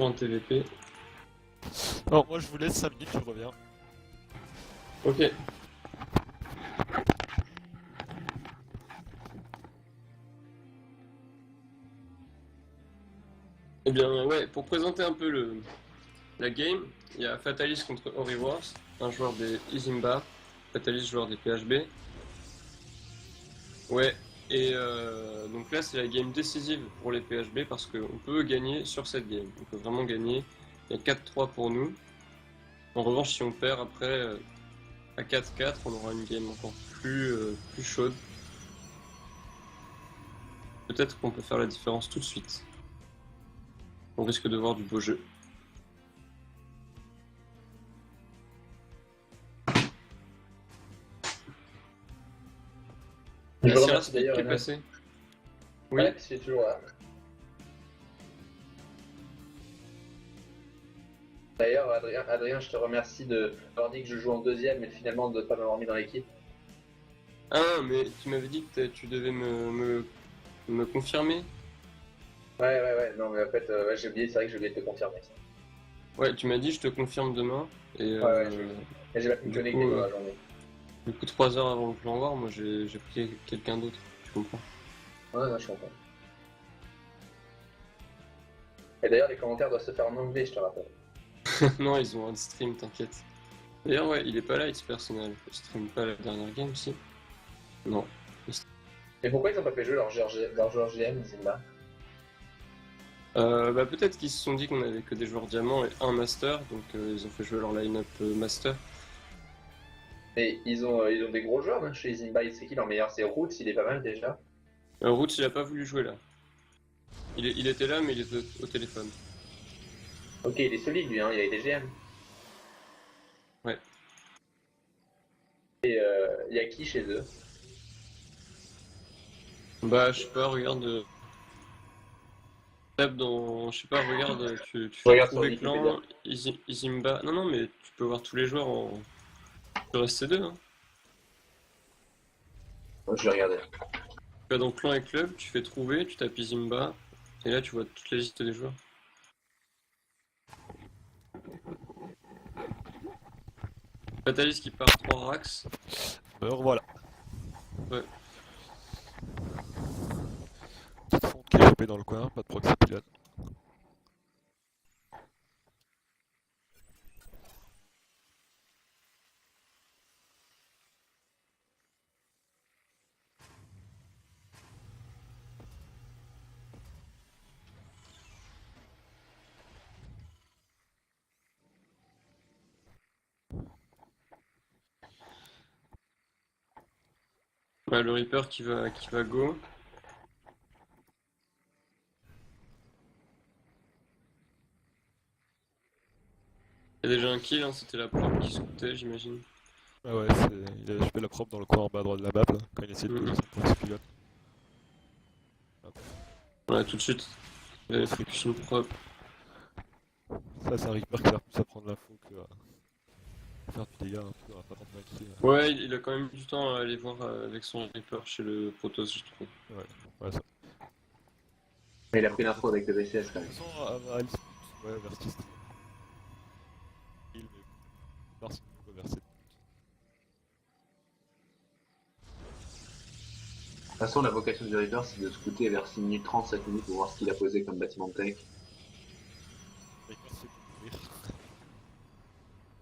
En TVP. Non, moi je vous laisse 5 minutes, je reviens. Ok. Eh bien, ouais, pour présenter un peu la game, il y a Fatalis contre Ori Wars, un joueur des Izimba, Fatalis joueur des PHB. Ouais, et donc là c'est la game décisive pour les PHB parce qu'on peut gagner sur cette game. On peut vraiment gagner. Il y a 4-3 pour nous. En revanche, si on perd après à 4-4, on aura une game encore plus chaude. Peut-être qu'on peut faire la différence tout de suite. On risque de voir du beau jeu. Je Sierra, remercie c'est qui d'ailleurs est Enan. passé. Oui, Ouais, c'est toujours là. D'ailleurs, Adrien, je te remercie de m'avoir dit que je joue en deuxième, mais finalement de ne pas m'avoir mis dans l'équipe. ah, mais tu m'avais dit que tu devais me confirmer. Ouais, non, mais en fait, ouais, j'ai oublié, c'est vrai que j'ai oublié de te confirmer ça. Ouais, tu m'as dit je te confirme demain. Et Ouais, et j'ai pas pu me du connecter coup, dans la journée. du coup 3 heures avant le plan war, moi j'ai pris quelqu'un d'autre. Tu comprends? Ouais, je comprends. Et d'ailleurs, les commentaires doivent se faire en anglais, je te rappelle. Non, ils ont un stream, t'inquiète. D'ailleurs, ouais, il est pas là, It's personnel. Il stream pas la dernière game, si? Non. Mais pourquoi ils ont pas fait jouer leur joueur GM, Zimba? Bah peut-être qu'ils se sont dit qu'on avait que des joueurs diamants et un master, donc ils ont fait jouer leur line-up master. Mais ils ont des gros joueurs hein, chez Zimba. C'est qui leur meilleur? C'est Roots, il est pas mal déjà. Roots, il a pas voulu jouer là. Il était là, mais il était au téléphone. Ok, il est solide lui, hein, il a été GM. Ouais. Et il y a qui chez eux? Bah, je sais pas, regarde. Tape dans. Je sais pas, regarde, tu fais Regarde sur trouver clan, Wikipédia. Izimba. Non, mais tu peux voir tous les joueurs sur SC2. Hein. Ouais, je vais regarder. Tu vas dans clan et club, tu fais trouver, tu tapes Izimba, et là tu vois toute la liste des joueurs. Fatalis qui part 3 racks. Me revoilà. Ouais. Petite fonte qui est chopée dans le coin, pas de proxy pilote. Ouais, le Reaper qui va go. Il y a déjà un kill, hein, c'était la prop qui scoutait, j'imagine. Ah ouais, il a chopé la prop dans le coin en bas à droite de la map, là, quand il essaie de poser son proxy pilote. Ouais, tout de suite. Il avait fait une prop. Ça, c'est un Reaper qui sert plus à prendre l'info que à faire du dégât un peu, à pas tant de ici. Ouais, il a quand même eu du temps à aller voir avec son Reaper chez le Protoss, je trouve. Ouais, ça. Mais il a pris l'info avec le VCS quand De même. toute façon, à Alice, ouais, vers Stist. Mais voir si on peut verser. De toute façon, la vocation du Reaper, c'est de scouter vers 6 minutes 30, 7 minutes pour voir ce qu'il a posé comme bâtiment de tech. Reaper, c'est pour mourir.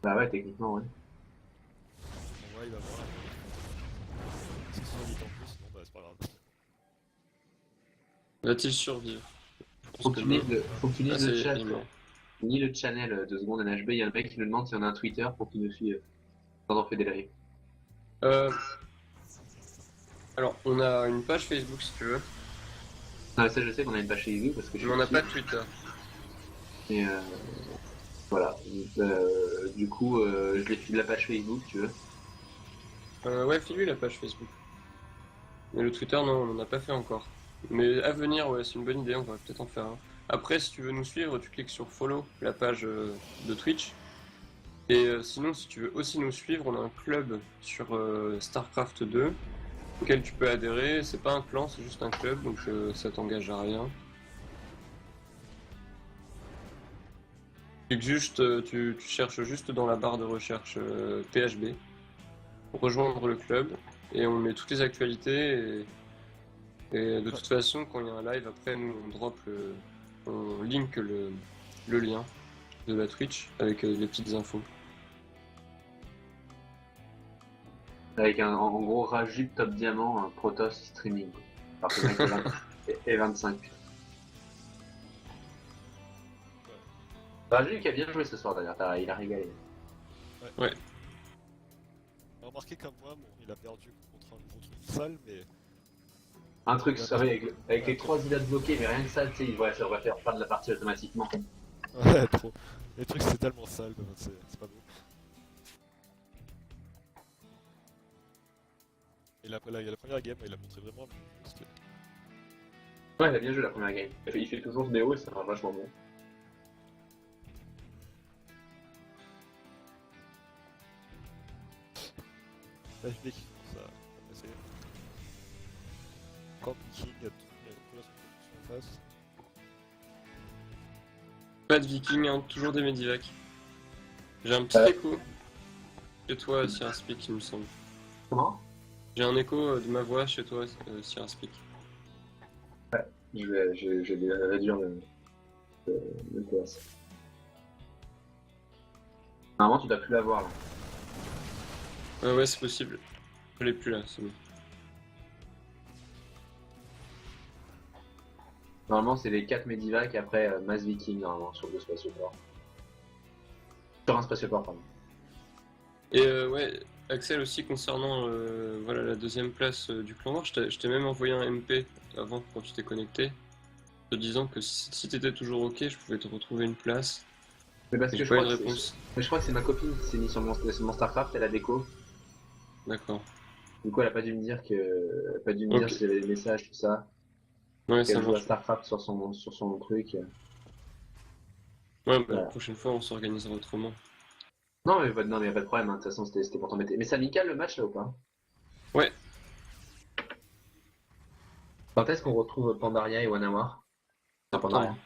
Bah ouais, techniquement, ouais. Bon, ouais, il va voir. Si c'est vite en plus, sinon, bah, c'est pas grave. Va-t-il survivre? Je pense Faut que tu non. lises le Ah, c'est chat. il est mort. Ni le channel de seconde NHB, il y a un mec qui nous demande si on a un Twitter pour qu'il nous suive quand on fait des lives. Alors, on a une page Facebook si tu veux, Non, mais ça, je sais qu'on a une page Facebook parce que je mais on n'a suis pas de Twitter. Et voilà. Du coup, je l'ai fait de la page Facebook, tu veux. Ouais, file-lui la page Facebook. Mais le Twitter, non, on n'en a pas fait encore. Mais à venir, ouais, c'est une bonne idée, on va peut-être en faire un. Après, si tu veux nous suivre, tu cliques sur follow, la page de Twitch. Et sinon, si tu veux aussi nous suivre, on a un club sur StarCraft 2 auquel tu peux adhérer. C'est pas un clan, c'est juste un club, donc ça t'engage à rien. Tu cherches juste dans la barre de recherche PHB pour rejoindre le club et on met toutes les actualités et de toute façon quand il y a un live après nous on drop on link le lien. de la Twitch avec les petites infos. Avec en gros Rajut top diamant, un Protoss streaming. Alors que le mec est 20 et 25. putain. Rajut qui a bien joué ce soir d'ailleurs, il a régalé. Ouais. Remarquez comme moi, bon, il a perdu contre un gros truc sale, mais Un truc, ça, avec les 3 îlots bloqués, mais rien que ça, tu sais, ça devrait faire perdre la partie automatiquement. ouais, trop. Les trucs c'est tellement sale, bah, c'est pas beau. Et la première game, il a montré vraiment un bon style. Ouais, il a bien joué la première game. Il fait toujours ce BO et ça va vachement bon. Là, je vais qui commence à passer. Encore Viking, il y a tout la production en face. Pas de viking, hein, toujours des Medivac. J'ai un petit écho. Chez toi, Sierra Speak, il me semble. Comment? J'ai un écho de ma voix chez toi, Sierra Speak. Je vais réduire le PS. Normalement, tu dois plus l'avoir là. Ouais, c'est possible. Je l'ai plus là, c'est bon. Normalement, c'est les 4 Medivac et après Mass Viking normalement sur 2 spatioport. Sur un spatioport, pardon. Et ouais, Axel aussi concernant voilà, la deuxième place du clan noir, je t'ai même envoyé un MP avant quand tu t'es connecté, te disant que si t'étais toujours ok, je pouvais te retrouver une place. Mais parce Et que j'ai je pas eu crois, de réponse. mais je crois que c'est ma copine qui s'est mise sur mon StarCraft, elle a déco. D'accord. Du coup, elle a pas dû me dire Ok. si j'avais des messages, tout ça. Ouais, ça Qu'elle joue à marche. StarCraft sur son truc. Ouais, bah, Voilà. la prochaine fois, on s'organisera autrement. Non, mais y a pas de problème, hein. De toute façon, c'était pour t'embêter. Mais c'est amical le match là ou pas? Ouais, Quand est-ce qu'on retrouve Pandaria et Wanawar? Enfin, Pandaria. septembre.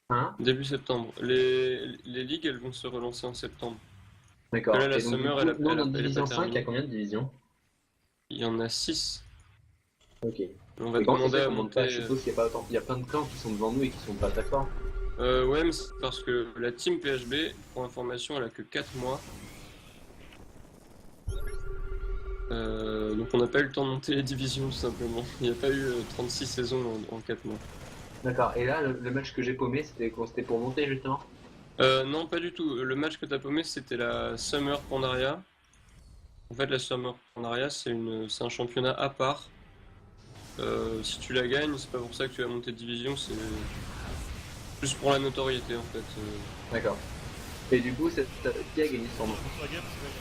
Hein? Début septembre. Les ligues, elles vont se relancer en septembre. D'accord. Là, la Et donc, du Summer, coup, elle a- nous, elle a- dans elle est Division pas 5, il y a terminée. combien de divisions? Il y en a 6. Ok. On va Et comment ça demander fait à qu'on monte pas? monter. Je suppose qu'il y a pas autant. Il y a plein de clans qui sont devant nous et qui sont pas très forts. Ouais, mais c'est parce que la team PHB, pour information, elle a que 4 mois. Donc on n'a pas eu le temps de monter les divisions tout simplement. Il n'y a pas eu 36 saisons en 4 mois. D'accord. Et là, le match que j'ai paumé, c'était pour monter justement? Non, pas du tout. Le match que t'as paumé, c'était la Summer Pandaria. En fait, la Summer Pandaria, c'est un championnat à part. Si tu la gagnes, c'est pas pour ça que tu vas monter de division, c'est plus pour la notoriété en fait. D'accord. Et du coup, qui a gagné ce tournoi? La game, c'est gagné.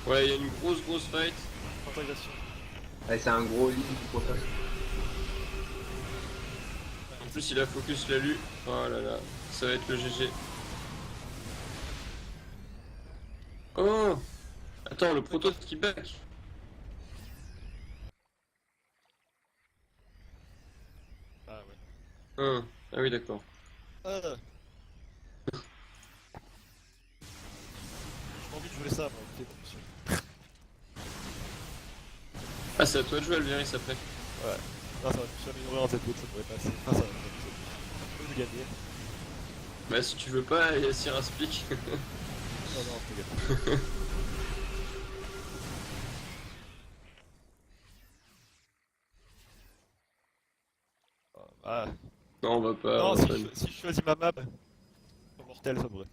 Ouais, il y a une grosse fight. Intégration. Ouais, c'est un gros lead du Protoss. En plus, il a focus Lalu. Oh là là, ça va être le GG. Oh! Attends, le Protoss qui back. Ah ouais. Ah oui, d'accord. Ah. J'ai pas envie de jouer ça, moi, ok, monsieur. Ah, c'est à toi de jouer Alveris après. Ouais. Non, ça va, je suis amélioré en Z2, ça devrait passer. Ah, ça va, je peux gagner. Bah, si tu veux pas, il y a Sierra Speak. Non, non, je peux gagner. Ah. Non, on va pas. Non, on si va je, pas- si je choisis ma map, sur Mortel, ça devrait.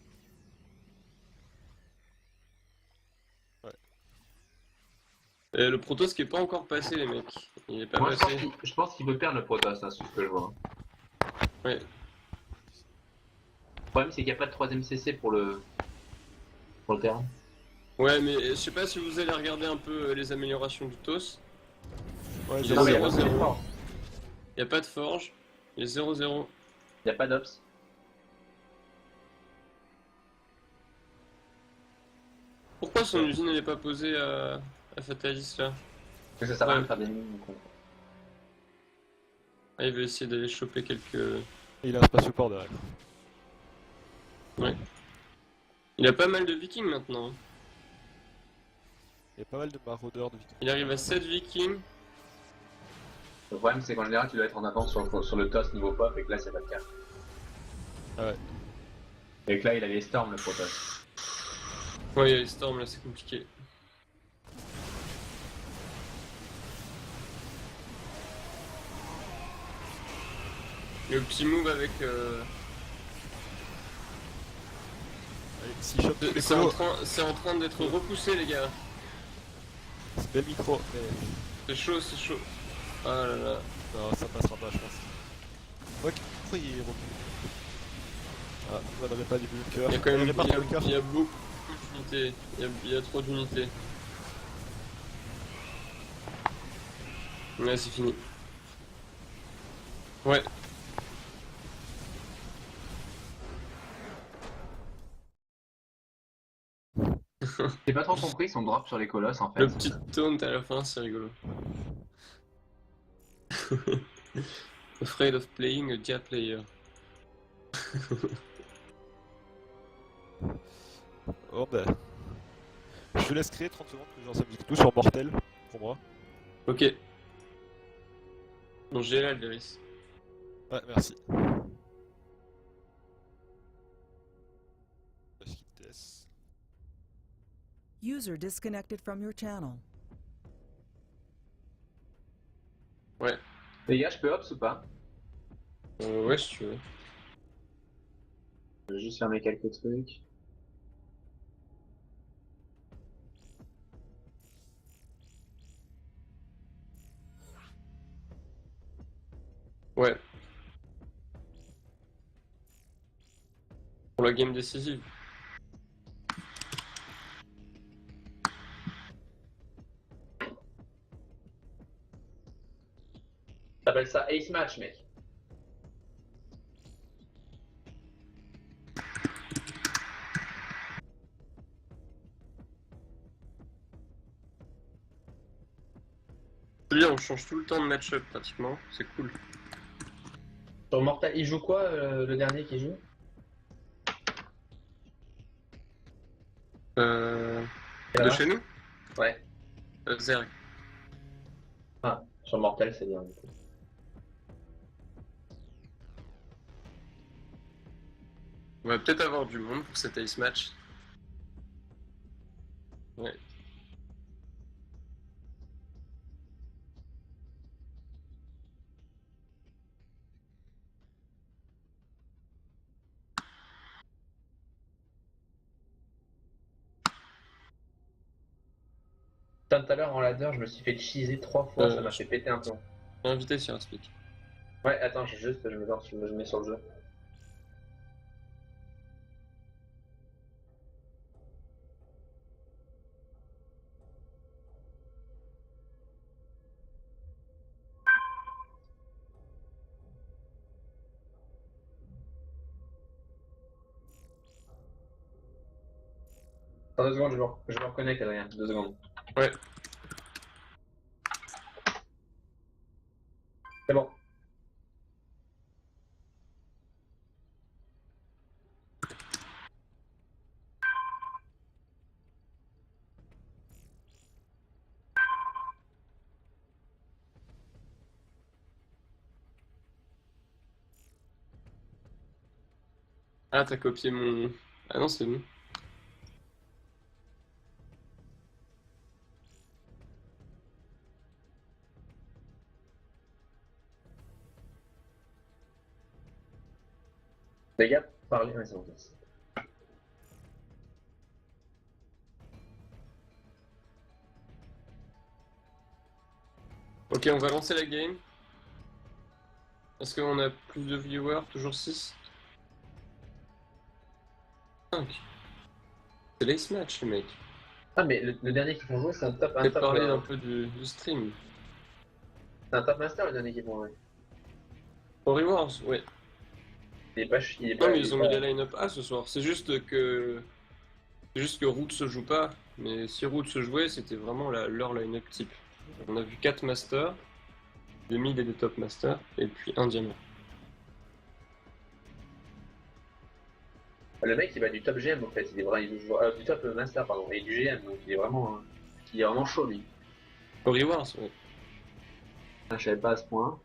Et le Protoss qui est pas encore passé, les mecs. Il est pas Moi, passé. je pense qu'il peut perdre le Protoss, hein, c'est ce que je vois. Ouais. Le problème, c'est qu'il n'y a pas de 3ème CC pour le terrain. Ouais, mais je sais pas si vous allez regarder un peu les améliorations du TOS. Ouais, Il est Non, mais il n'y a 0-0. pas de force. Il y a pas de forge. Il est 0-0. Il n'y a pas d'ops. Pourquoi son usine elle est pas posée à Fatalis là? Parce que ça sert à rien Ouais. de faire des mines. Donc, Ah, il va essayer d'aller choper quelques. Et il a un spatioport derrière. Ouais. Il a pas mal de vikings maintenant. Hein. Il y a pas mal de maraudeurs de Victor. Il arrive à 7 vikings. Le problème, c'est qu'en général, tu dois être en avance sur le TOS niveau pop et que là, c'est pas le cas. Ah ouais. Et que là, il avait Storm, le Protoss. Ouais, il y a les storms là, c'est compliqué. Le petit move avec. Allez, si chope tous les C'est en train d'être repoussé, les gars. c'est bel micro, mais C'est chaud, c'est chaud. Ah là là. non, ça passera pas, je pense. Ouais, pourquoi il est revenu? Ah, on n'avait pas du bunker. Il y a quand même répare le bunker. il y a beaucoup d'unités. Il y a trop d'unités. Ouais, c'est fini. Ouais. J'ai pas trop compris son drop sur les colosses en fait. Le petit taunt à la fin, c'est rigolo. Afraid of playing a Dia player. Oh bah. Je te laisse créer 30 secondes que j'en sais tout sur Mortel, pour moi. Ok. Bon, j'ai là, Alderis. Ouais, merci. User disconnected from your channel. Ouais. Les gars, je peux Ops ou pas? Ouais, si tu veux. Je vais juste fermer quelques trucs. Ouais. Pour la game décisive. T'appelles ça Ace Match, mec. C'est bien, on change tout le temps de match-up pratiquement, c'est cool. Sur Mortal, il joue quoi le dernier qui joue? De chez nous Ouais. Zerg. Ah, sur Mortal, c'est bien du coup. On va peut-être avoir du monde pour cet Ace Match. Ouais. Tout à l'heure en ladder, je me suis fait cheeser 3 fois, ça m'a je- fait péter un plomb. Invité sur un speak. Ouais, attends, je me mets sur le jeu. Attends 2 secondes, je me reconnecte, Adrien. 2 secondes. Ouais. C'est bon. Ah, t'as copié mon... Ah non, c'est bon. Les gars, parlez. Ouais, c'est bon. Ok, on va lancer la game. Est-ce qu'on a plus de viewers? Toujours 6? 5. C'est l'Ace Match, les mecs. Ah, mais le dernier qui font jouer, c'est un top On va parler un peu du stream. c'est un top master, le dernier qui font jouer. Ori Wars, ouais. Il est pas. Il est pas Non, mais il est ils ont pas- mis les line-up A ce soir. C'est juste que. C'est juste que Root se joue pas. Mais si Root se jouait, c'était vraiment leur line-up type. On a vu 4 masters, des mid et des top masters, et puis un diamant. Le mec, il va du top GM en fait. Il est vraiment, du top master, pardon, et du GM, donc il est vraiment chaud lui. Ori Wars, ouais. Ah, je savais pas à ce point.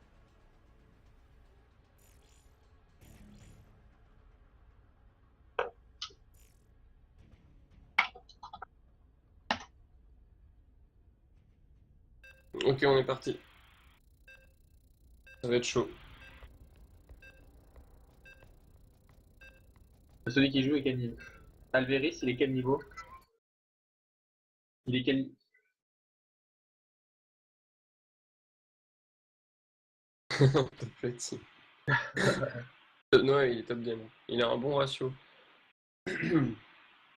Ok, on est parti. Ça va être chaud. Celui qui joue est quel niveau? Alveris, il est quel niveau? Il est quel... Top platine. Non, il est top game. Il a un bon ratio.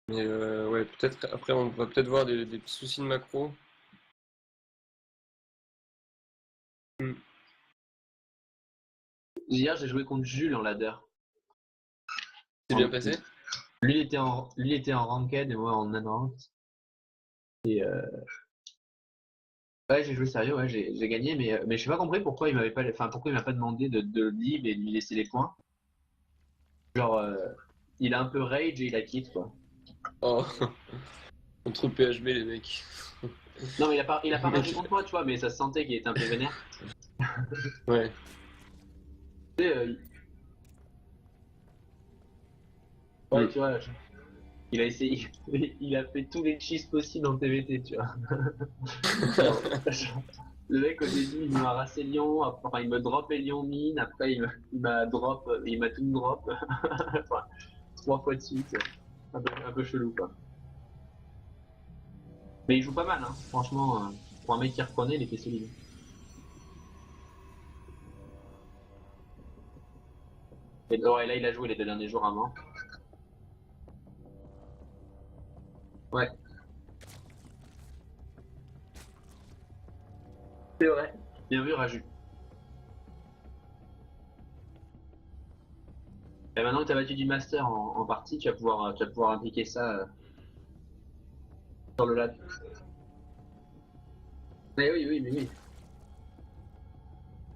Mais ouais, peut-être après on va peut-être voir des petits soucis de macro. Hmm. Hier, j'ai joué contre Jules en ladder. C'est bien passé? Lui, il était en ranked et moi en unranked. Et ouais, j'ai joué sérieux, ouais, j'ai gagné, mais je n'ai pas compris pourquoi il m'avait pas, enfin, pourquoi il m'a pas demandé de leave et de lui laisser les points. Genre, il a un peu rage et il a quitte, quoi. Oh, contre PHB les mecs. Non, mais il a pas ragé contre moi, tu vois, mais ça se sentait qu'il était un peu vénère. Ouais. Tu sais, ouais, tu vois, il a essayé, il a fait tous les cheats possibles en PVT, tu vois. Genre, le mec au début il m'a rassé Lyon, enfin il me dropait Lyon mine, après il m'a drop, il m'a tout drop, enfin, 3 fois de suite, un peu chelou quoi. Mais il joue pas mal, hein. Franchement, pour un mec qui reprenait, il était solide. Et ouais, là il a joué les 2 derniers jours avant. Ouais. C'est vrai. Bien vu Raju. Et maintenant que tu as battu du master en partie, tu vas pouvoir impliquer ça sur le lab. Mais oui, oui, mais oui.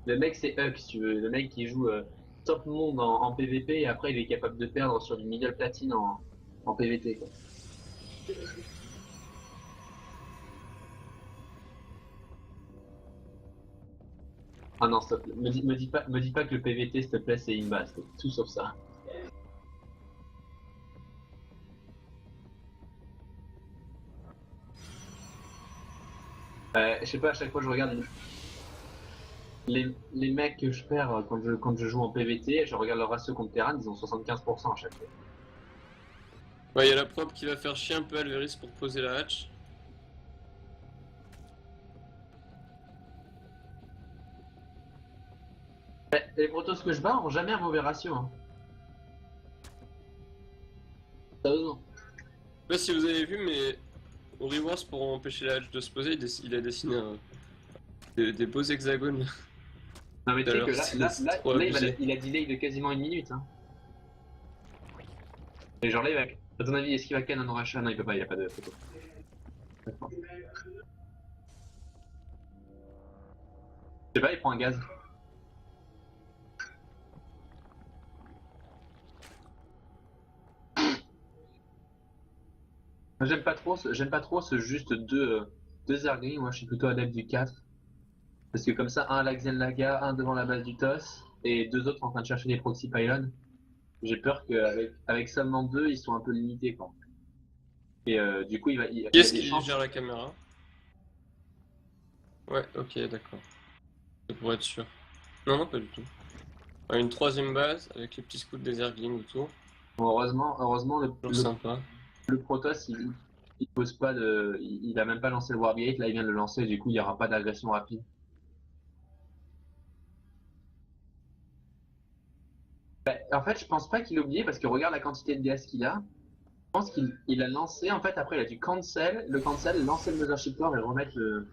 Le mec c'est Huck si tu veux, le mec qui joue top monde en PVP et après il est capable de perdre sur du middle platine en PVT quoi. Ah non, stop. Me dis pas que le PVT s'il te plaît c'est imba, c'est tout sauf ça. Je sais pas, à chaque fois je regarde les mecs que je perds quand je joue en PVT, je regarde leur ratio contre Terran, ils ont 75% à chaque fois. Ouais, il y a la prop qui va faire chier un peu Alveris pour poser la hatch. Les protos que je bats ont jamais un mauvais ratio. Hein. Sérieusement. Je sais pas si vous avez vu, mais au Rewards, pour empêcher la hatch de se poser, il a dessiné des beaux hexagones. Non mais tu sais Alors, que c'est trop abusé. il a delay de quasiment 1 minute. Hein. Et genre là, il va... À ton avis, est-ce qu'il va can un Oracha? Non, il peut pas, il a pas de photo. Je sais pas, il prend un gaz. J'aime pas trop ce juste deux Zerglings, moi je suis plutôt adepte du 4. Parce que comme ça, un à la Xenlaga, un devant la base du TOS, et 2 autres en train de chercher des proxy pylons. J'ai peur qu'avec seulement 2, ils sont un peu limités quoi. Et du coup, il Qui y a est-ce des qui chances. gère la caméra? Ouais, ok, d'accord. C'est pour être sûr. Non, non, pas du tout. Ouais, une troisième base avec les petits scouts des Zerglings autour. Bon, heureusement, Toujours sympa. le Protoss, il pose pas de. Il a même pas lancé le Wargate, là il vient de le lancer, du coup il n'y aura pas d'agression rapide. En fait, je pense pas qu'il a oublié parce que regarde la quantité de gaz qu'il a. Je pense qu'il a lancé, en fait, après il a dû cancel, lancer le Mothership Core et remettre le.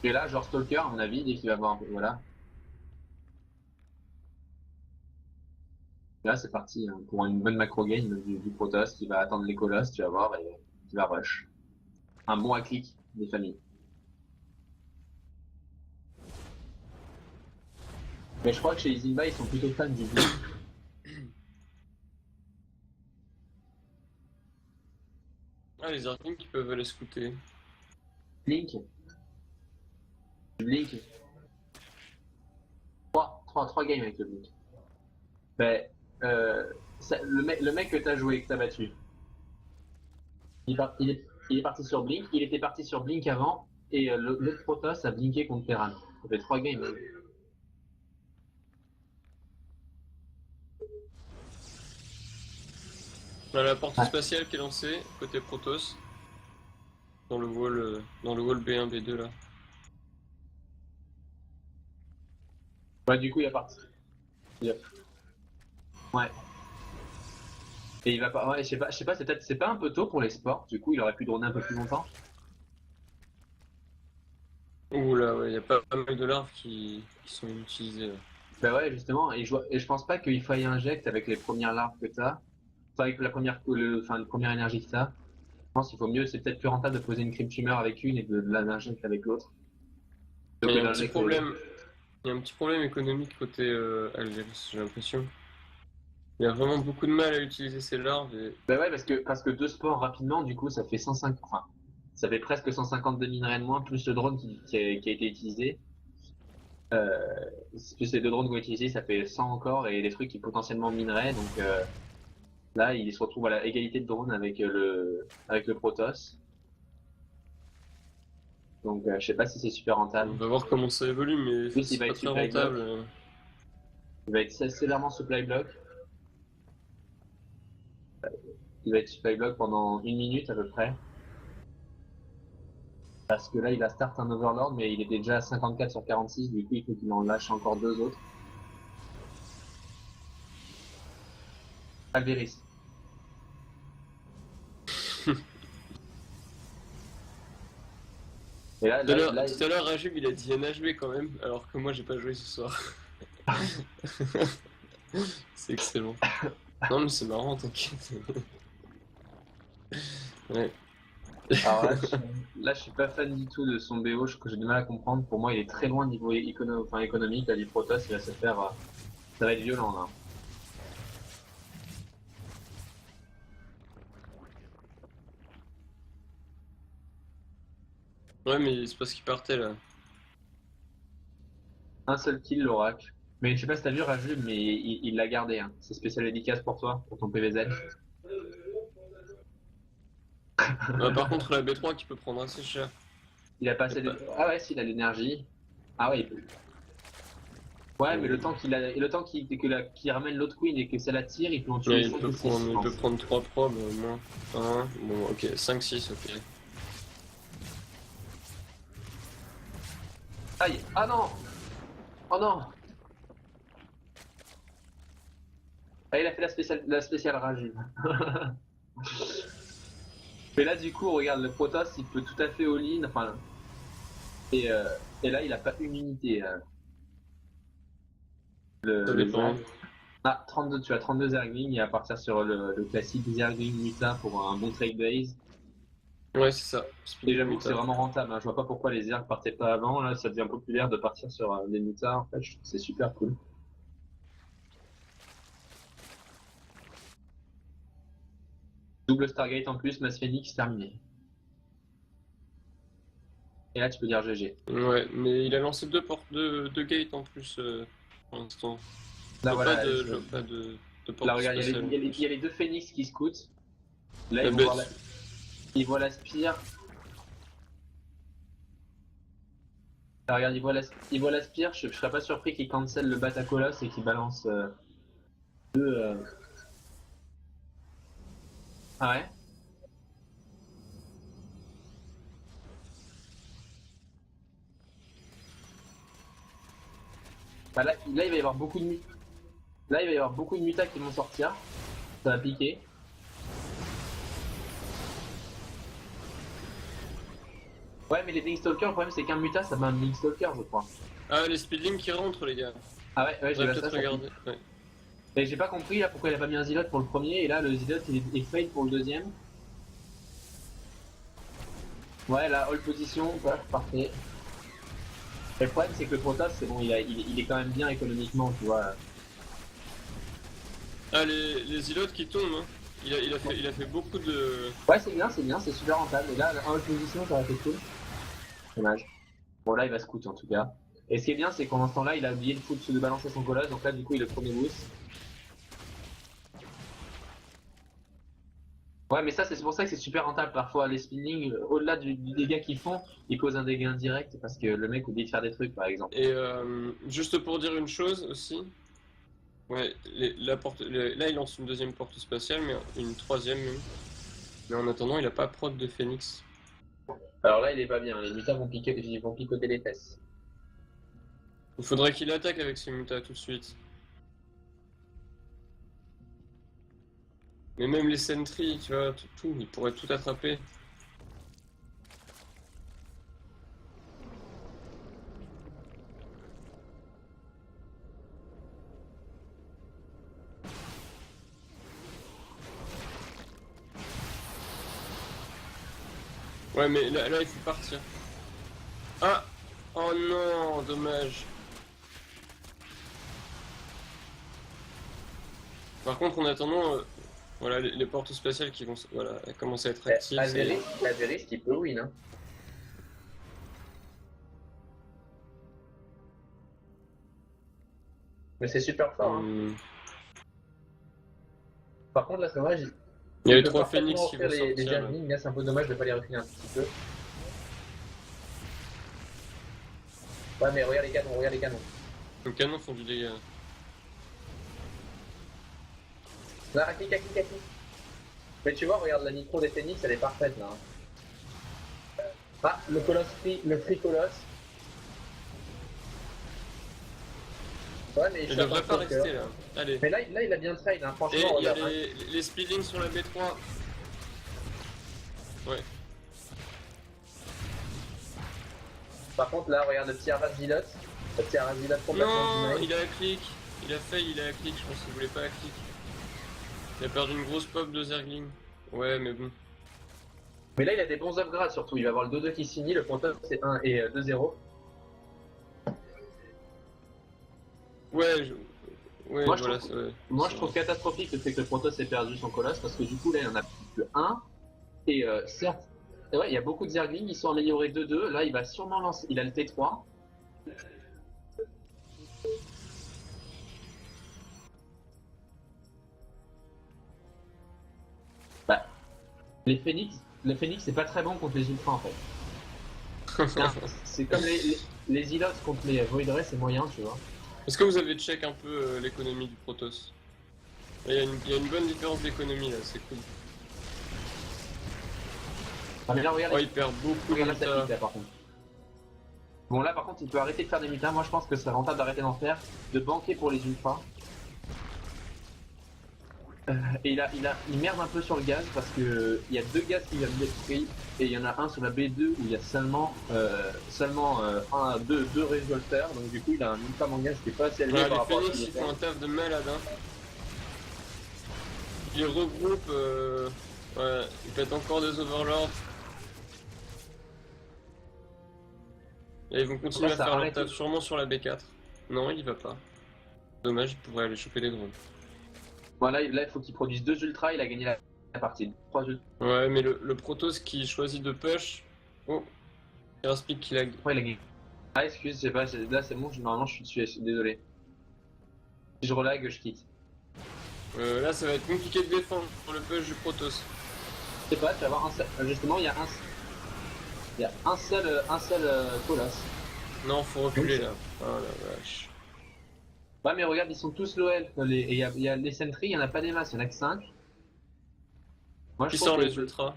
Et là, genre Stalker, à mon avis, dès qu'il va voir un peu. Voilà. Là, c'est parti hein, pour une bonne macro game du Protoss qui va attendre les colosses, tu vas voir, et qui va rush. Un bon à clic des familles. Mais je crois que chez Izimba, ils sont plutôt fans du bleu. Ah, les Zerglings qui peuvent aller scouter. Blink. Blink. 3 games avec le Blink. Ben, le mec que t'as joué, que t'as battu, il il est parti sur Blink, il était parti sur Blink avant, et l'autre Protoss a blinké contre Terran. Ça fait 3 games. On a la porte Ouais. spatiale qui est lancée, côté Protoss. Dans le wall B1, B2 là. Ouais, du coup, il est parti. Ouais. Et il va pas. Ouais, je sais pas, c'est pas un peu tôt pour les sports, du coup, il aurait pu droner un peu plus longtemps. Ouh là, ouais, y a pas mal de larves qui sont utilisées là. Bah ouais, justement, et je pense pas qu'il faille inject avec les premières larves que t'as. Enfin, avec la première énergie que t'as. Je pense qu'il faut mieux, c'est peut-être plus rentable de poser une crime tumeur avec une et de l'injecter avec l'autre. Mais il y a un petit L'inject, problème. Il y a un petit problème économique côté Algérie, j'ai l'impression. Il y a vraiment beaucoup de mal à utiliser ces larves et Bah ouais, parce que deux sports rapidement, du coup, ça fait 150, enfin, ça fait presque 152 minerais de moins, plus le drone qui a été utilisé. Plus les deux drones qui ont été utilisés, ça fait 100 encore, et les trucs qui potentiellement mineraient, donc là, il se retrouve à la égalité de drone avec le Protoss. Donc je sais pas si c'est super rentable. on va voir comment ça évolue, mais Plus, il c'est va pas être très supply block. rentable. Il va être sévèrement supply block. Il va être supply block pendant 1 minute à peu près. Parce que là, il va start un Overlord, mais il était déjà à 54 sur 46, du coup, il faut qu'il en lâche encore 2 autres. Alberis. Et là, Tout là, à l'heure, Rajib il a dit NHB quand même, alors que moi j'ai pas joué ce soir. C'est excellent. Non mais c'est marrant, t'inquiète. Ouais. alors là, je suis pas fan du tout de son BO, j'ai du mal à comprendre. Pour moi, il est très loin niveau économique. Là, Protoss, il va se faire. Ça va être violent là. Ouais, mais c'est parce qu'il partait là. Un seul kill, l'Oracle. Mais je sais pas si t'as vu Rajub, mais il l'a gardé. Hein. C'est spécial dédicace pour toi, pour ton PVZ. Par contre, la B3 qui peut prendre assez cher. Il a pas assez de... Ah ouais, s'il a l'énergie. Ah ouais, il peut. Ouais, mais le temps qu'il ramène l'autre queen et que ça la tire, il peut en tuer Ouais, 5 ou 6, je il pense. peut prendre 3 probes au moins. 1, bon, ok, 5-6, ok. Aïe. Ah non. Oh non. Ah, il a fait la spéciale Rajub. Mais là, du coup, regarde, le Protoss, il peut tout à fait all-in, enfin... Et là, il a pas une unité. Ça dépend. Ah, 32, tu as 32 Zergling, et à partir sur le classique Zergling Muta pour un bon trade base. Ouais, c'est ça. Et j'avoue que c'est vraiment rentable, hein. Je vois pas pourquoi les Zerg partaient pas avant, là, ça devient populaire de partir sur les Muta, en fait, je trouve que c'est super cool. Double Stargate en plus, Mass Phoenix, terminé. Et là, tu peux dire GG. Ouais, mais il a lancé 2 gates en plus pour l'instant. Là, voilà, Je vois pas de porte là, regarde, spéciale. il y a les deux Phoenix qui scoutent. Là, La ils vont bête. voir ils voient la spire. Là, regarde, ils voient la spire. Je serais pas surpris qu'ils cancel le Batacolos et qu'ils balancent deux. Ah ouais? Bah là, il va y avoir beaucoup de Là, il va y avoir beaucoup de mutas qui vont sortir. Ça va piquer. Ouais, mais les Blinkstalkers, le problème c'est qu'un muta ça met un Blinkstalker, je crois. Ah, les speedlings qui rentrent, les gars. Ah ouais, j'ai J'ai vu peut-être ça. regardé. Ouais. Et j'ai pas compris là pourquoi il a pas mis un Zilot pour le premier et là le Zilot il est fade pour le deuxième. Ouais, la hold position, ouais, parfait. Et le problème c'est que le Protoss, c'est bon, il est quand même bien économiquement, tu vois. Ah, les îlots qui tombent, hein. Il a fait beaucoup de... Ouais, c'est bien, c'est super rentable. Et là, la hold position, ça aurait été cool. Dommage. Bon, là, il va scout en tout cas. Et ce qui est bien, c'est qu'en l'instant là, il a oublié de balancer son colosse, donc là, du coup, il est le premier boost. Ouais, mais ça, c'est pour ça que c'est super rentable. Parfois, les spinning, au-delà du dégât qu'ils font, ils causent un dégât indirect parce que le mec oublie de faire des trucs, par exemple. Et juste pour dire une chose aussi, ouais, là il lance une deuxième porte spatiale, mais une troisième même. Mais en attendant, il a pas prod de Phoenix. Alors là, il est pas bien. Les mutants ils vont picoter les fesses. Il faudrait qu'il attaque avec ses mutas tout de suite. Mais même les sentries, tu vois, tout, il pourrait tout attraper. Ouais, mais là il faut partir. Ah! Oh non, dommage. Par contre, en attendant, voilà, les portes spatiales qui vont voilà, commencer à être actives. Azeris, il peut win, hein. Mais c'est super fort, hein. Par contre, là, c'est dommage. Il y a les peut 3 parfaitement phénix qui vont offrir les sortir. Là. Germines. Là, c'est un peu dommage de pas les refiler un petit peu. Ouais, mais regarde les canons, regarde les canons. Les canons font du dégât. Là, clique. Mais tu vois, regarde la nitro des phénix, elle est parfaite là. Ah, le free colosse. Ouais, mais Il devrait pas rester là. Allez. Mais là, il a bien trade, hein. Et Franchement, il y a regarde. les speedings sur la B3. Ouais. Par contre, là, regarde le petit Arras Zilot. Le petit Arras Zilot complètement Non, denied. il a la clic. Il a failli, il a la clic. Je pense qu'il voulait pas la clic. Il a perdu une grosse pop de Zergling. Ouais, mais bon. Mais là, il a des bons upgrades surtout. Il va avoir le 2-2 qui signe. Le compteur, c'est 1 et 2-0. Ouais, ouais, Moi, voilà. Moi, je trouve catastrophique le fait que le Protoss ait perdu son colosse parce que du coup, là, il en a plus que 1. Et certes, ouais, il y a beaucoup de Zerglings, ils sont améliorés 2-2. Là, il va sûrement lancer. Il a le T3. Bah, les Phoenix, c'est pas très bon contre les Ultras en fait. C'est comme les Ilots contre les Voidrey, c'est moyen, tu vois. Est-ce que vous avez check un peu l'économie du Protoss? Il y a une bonne différence d'économie là, c'est cool. Ah, mais là, regarde, Oh, il perd beaucoup de regarde la mutas. statique là par contre. Bon, là par contre, il peut arrêter de faire des mutins. Moi, je pense que c'est rentable d'arrêter d'en faire, de banquer pour les Ultras. Et il merde un peu sur le gaz parce que il y a 2 gaz qui viennent d'être pris et il y en a un sur la B2 où il y a seulement deux résolteurs, donc du coup il a un income en gaz qui est pas assez élevé Ouais, par les rapport à ce Phoenix qu'il ils font un taf de malade hein. Ils regroupent, ouais, ils pètent encore des overlords. Et ils vont continuer Là, à ça faire leur arrête. taf sûrement sur la B4. Non, il y va pas. Dommage, il pourrait aller choper des drones. Voilà, là il faut qu'il produise 2 ultras, il a gagné la partie. 3 ultras, Ouais, mais le Protoss qui choisit de push. Oh, il y a un speed qui lag. il a gagné. Ah excuse, je sais pas, là c'est bon, normalement je suis dessus, désolé. Si je relag, je quitte. Là, ça va être compliqué de défendre pour le push du Protoss. Je sais pas, tu vas avoir un seul. Justement, il y a un seul colosse. Non, faut reculer là. Oh la vache. Ouais, mais regarde, ils sont tous low health. Et il y a les sentries, il y en a pas des masses, il y en a que 5. Moi, Qui je trouve sort que les ultras?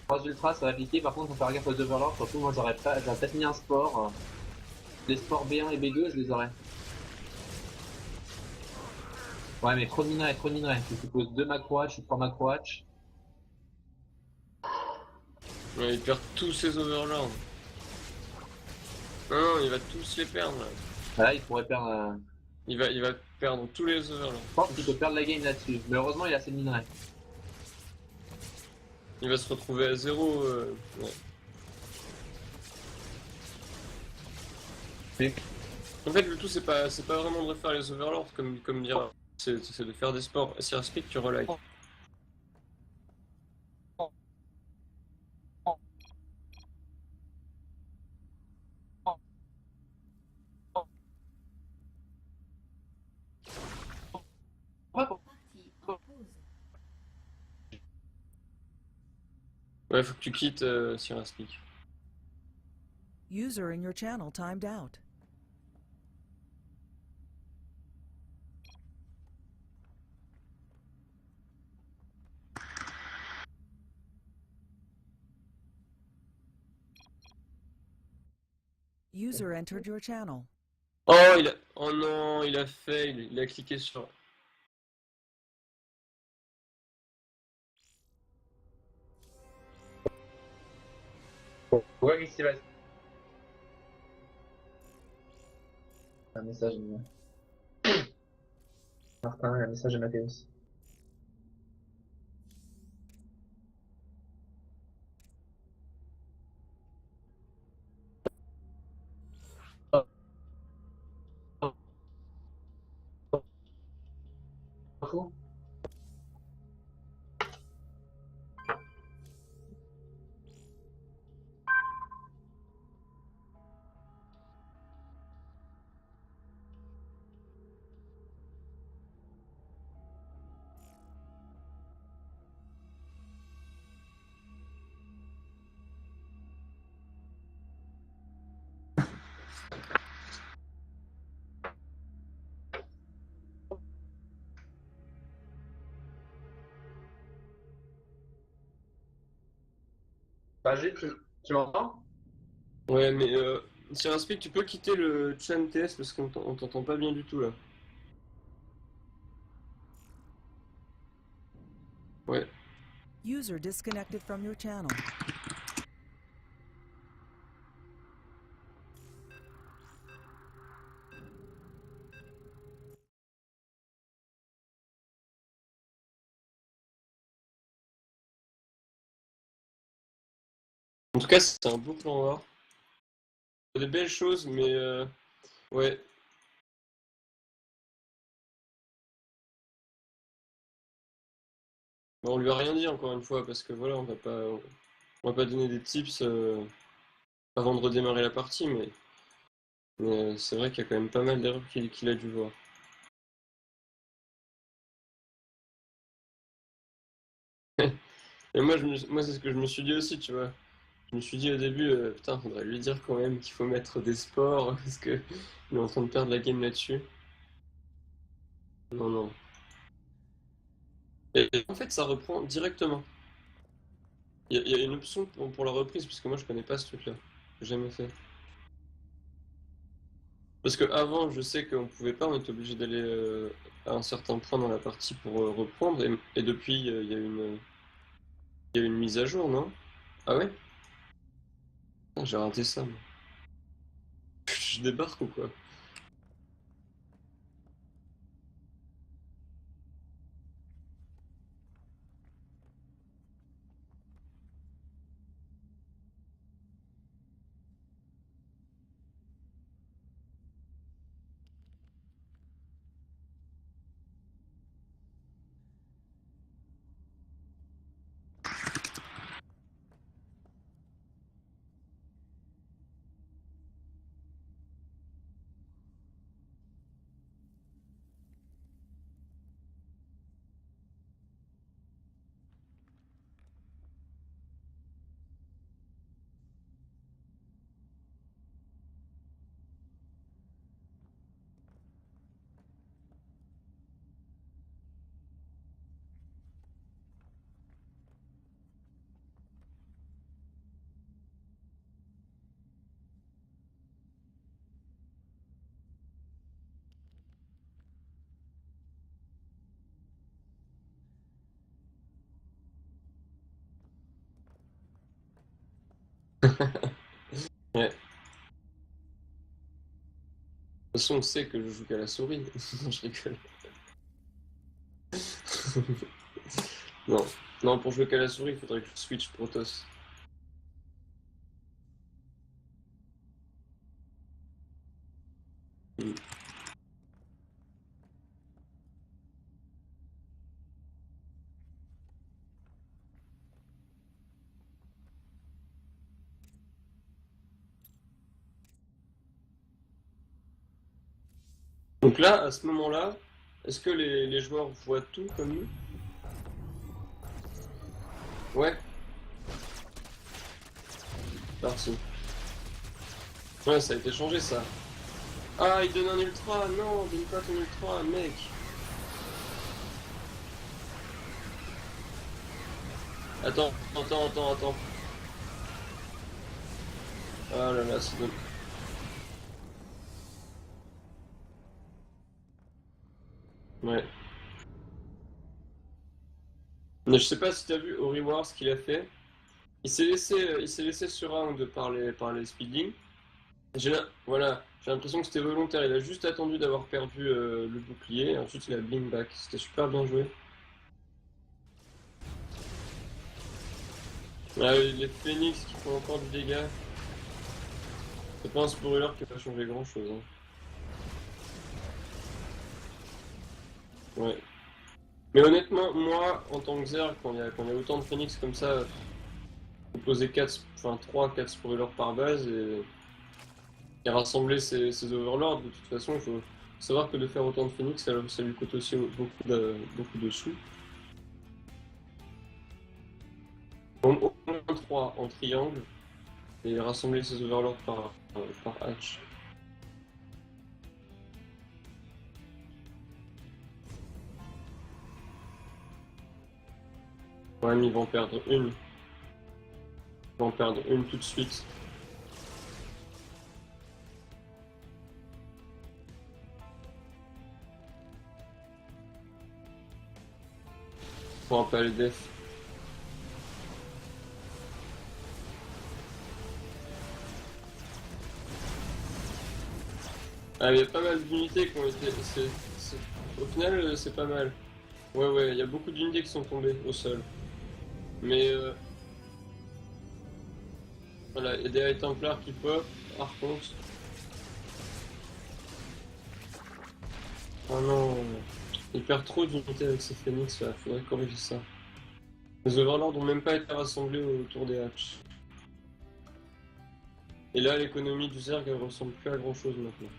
3 ultras, ça va piquer. Par contre, faut faire gaffe aux overlords. Surtout, moi, j'aurais peut-être mis un sport. Les sports B1 et B2, je les aurais. Ouais, mais trop de minerais, trop de minerais. Tu supposes 2 macro-hatch ou 3 macro-hatch. Ouais, il perd tous ses overlords. Non, il va tous les perdre là. Là, il pourrait perdre. Il va perdre tous les overlords. Je pense qu'il peut perdre la game là-dessus. Mais heureusement, il a assez de minerais. Il va se retrouver à 0. Ouais. Mais- En fait, le tout, c'est pas vraiment de refaire les overlords, comme dire. C'est de faire des sports. Si un speed, tu relag. Ouais, faut que tu quittes Siraspic. User in your channel timed out. User entered your channel. Oh, oh non, il a fail, il a cliqué sur... Ouais, qu'est-ce qui va. Un message de Martin, un message de Mathéus. Info. Bah, tu m'entends? Ouais, mais Siraspic, tu peux quitter le chan TS parce qu'on on t'entend pas bien du tout là. Ouais. User disconnected from your channel. En tout cas, c'est un beau plan A. Des belles choses, mais ouais. Bon, on lui a rien dit encore une fois parce que voilà, on va pas donner des tips avant de redémarrer la partie, mais c'est vrai qu'il y a quand même pas mal d'erreurs qu'il a dû voir. Et moi c'est ce que je me suis dit aussi, tu vois. Je me suis dit au début, putain, faudrait lui dire quand même qu'il faut mettre des sports parce que il est en train de perdre la game là-dessus. Non, non. Et en fait, ça reprend directement. Il y a une option pour la reprise, parce que moi je connais pas ce truc-là. J'ai jamais fait. Parce que avant, je sais qu'on pouvait pas, on était obligé d'aller à un certain point dans la partie pour reprendre, et depuis, il y a une mise à jour, non? Ah ouais? Ah, j'ai raté ça, moi. Je débarque ou quoi? Ouais. De toute façon, on sait que je joue qu'à la souris. Non, je rigole. Non, non, pour jouer qu'à la souris, il faudrait que je switch Protoss. Mm. Donc là, à ce moment-là, est-ce que les joueurs voient tout comme nous? Ouais. Parti. Ouais, ça a été changé ça. Ah, il donne un ultra, non, donne pas ton ultra, mec. Attends. Ah là là, c'est bon. Ouais. Mais je sais pas si t'as vu au reward ce qu'il a fait. Il s'est laissé sur round par les speedings. Voilà, j'ai l'impression que c'était volontaire. Il a juste attendu d'avoir perdu le bouclier. Et ensuite, il a blink back. C'était super bien joué. Ah, les phoenix qui font encore du dégât. C'est pas un spoiler qui va changer grand chose. Hein. Ouais. Mais honnêtement, moi, en tant que Zerg, quand il y a autant de phoenix comme ça, faut poser 3-4 spoilers par base et rassembler ces overlords. De toute façon, il faut savoir que de faire autant de phoenix, ça lui coûte aussi beaucoup de sous. Donc au moins 3 en triangle et rassembler ces overlords par hatch. Ouais, mais ils vont perdre une. Ils vont en perdre une tout de suite. Pour pas les def. Ah, il y a pas mal d'unités qui ont été. Au final, c'est pas mal. Ouais, il y a beaucoup d'unités qui sont tombées au sol. Mais voilà, il y a des High Templars qui pop, par contre. Oh non, il perd trop d'unités avec ses phoenix, là. Faudrait corriger ça. Les Overlords n'ont même pas été rassemblés autour des hatches. Et là, l'économie du Zerg, elle ressemble plus à grand chose maintenant.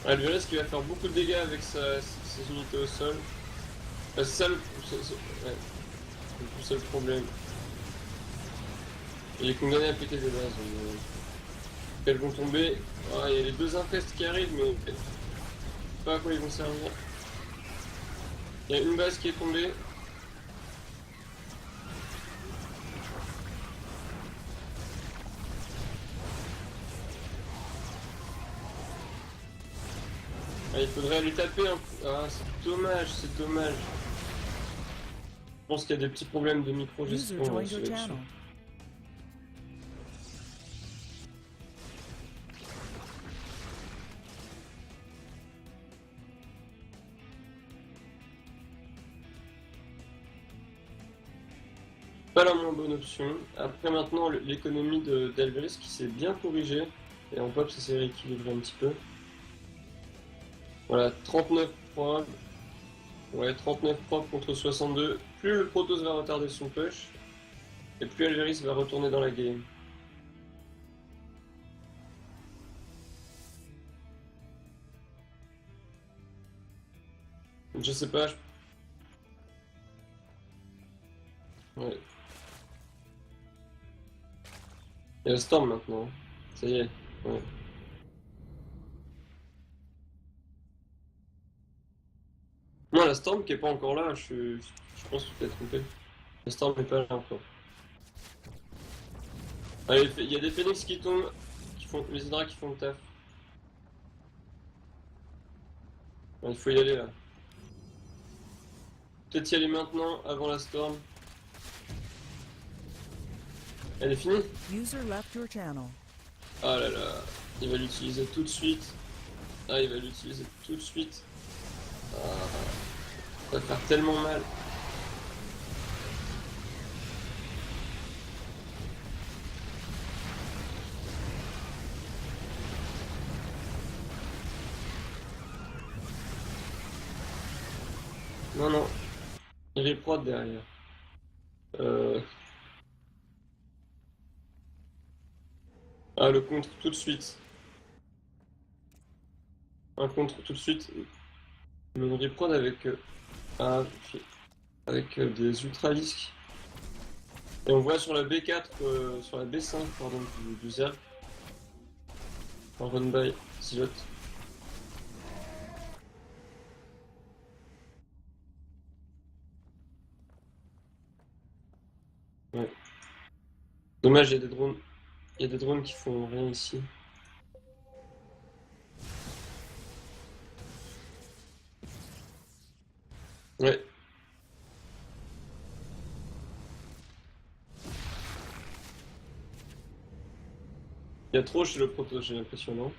Alvarez qui va faire beaucoup de dégâts avec ses unités au sol. C'est ça le problème. Il est condamné à péter des bases. Elles vont tomber. Ah, il y a les deux infestes qui arrivent, mais je sais pas à quoi ils vont servir. Il y a une base qui est tombée. Ah, il faudrait aller taper un coup. Ah, c'est dommage. Je pense qu'il y a des petits problèmes de User micro-gestion joined là-dessus. your channel. Pas la moins bonne option. Après maintenant l'économie d'Alvarez qui s'est bien corrigée. Et en pop ça s'est rééquilibré un petit peu. Voilà, 39 points. Ouais, 39 points contre 62. Plus le Protoss va retarder son push, et plus Alvarez va retourner dans la game. Je sais pas. Ouais. Il y a le Storm maintenant. Ça y est. Ouais. Non, la Storm qui est pas encore là, je pense que tu t'es trompé. La Storm n'est pas là encore. Allez, il y a des Phoenix qui tombent, les Hydra qui font le taf. Ouais, il faut y aller là. Peut-être y aller maintenant, avant la Storm. Elle est finie? User left your channel. Ah là là, il va l'utiliser tout de suite. Ah, il va l'utiliser tout de suite. Ah, ça va faire tellement mal. Non, il est prod derrière. Ah, le contre tout de suite. Un contre tout de suite. Mais on reprend avec Ah, ok. Avec des ultralisques. Et on voit sur la B4, sur la B5 pardon, du Zerg. Un run by Zilot. Ouais. Dommage, il y a des drones. Il y a des drones qui font rien ici. Ouais. Il y a trop chez le proto, j'ai l'impression, non?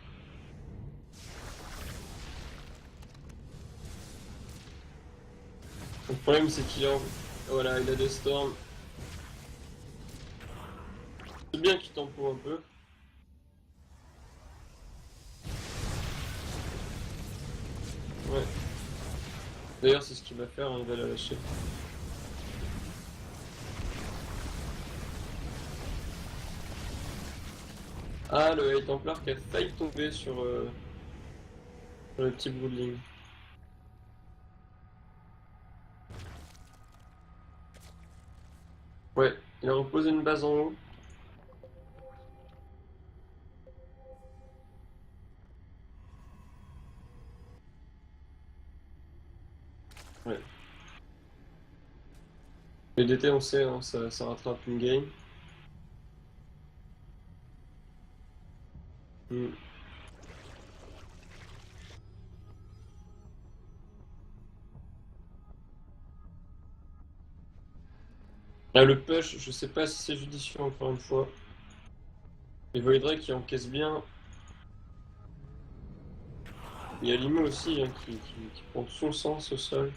Le problème c'est qu'il a... Voilà, il a des storms. C'est bien qu'il tempo un peu. Ouais. D'ailleurs c'est ce qu'il va faire, hein, il va la lâcher. Ah, le High Templar qui a failli tomber sur le petit Broodling. Ouais, il a reposé une base en haut. Ouais. Les DT on sait, hein, ça rattrape une game. Hmm. Ah, le push, je sais pas si c'est judicieux encore une fois. Les Voidray qui encaissent bien. Il y a Limo aussi hein, qui prend tout son sens au sol.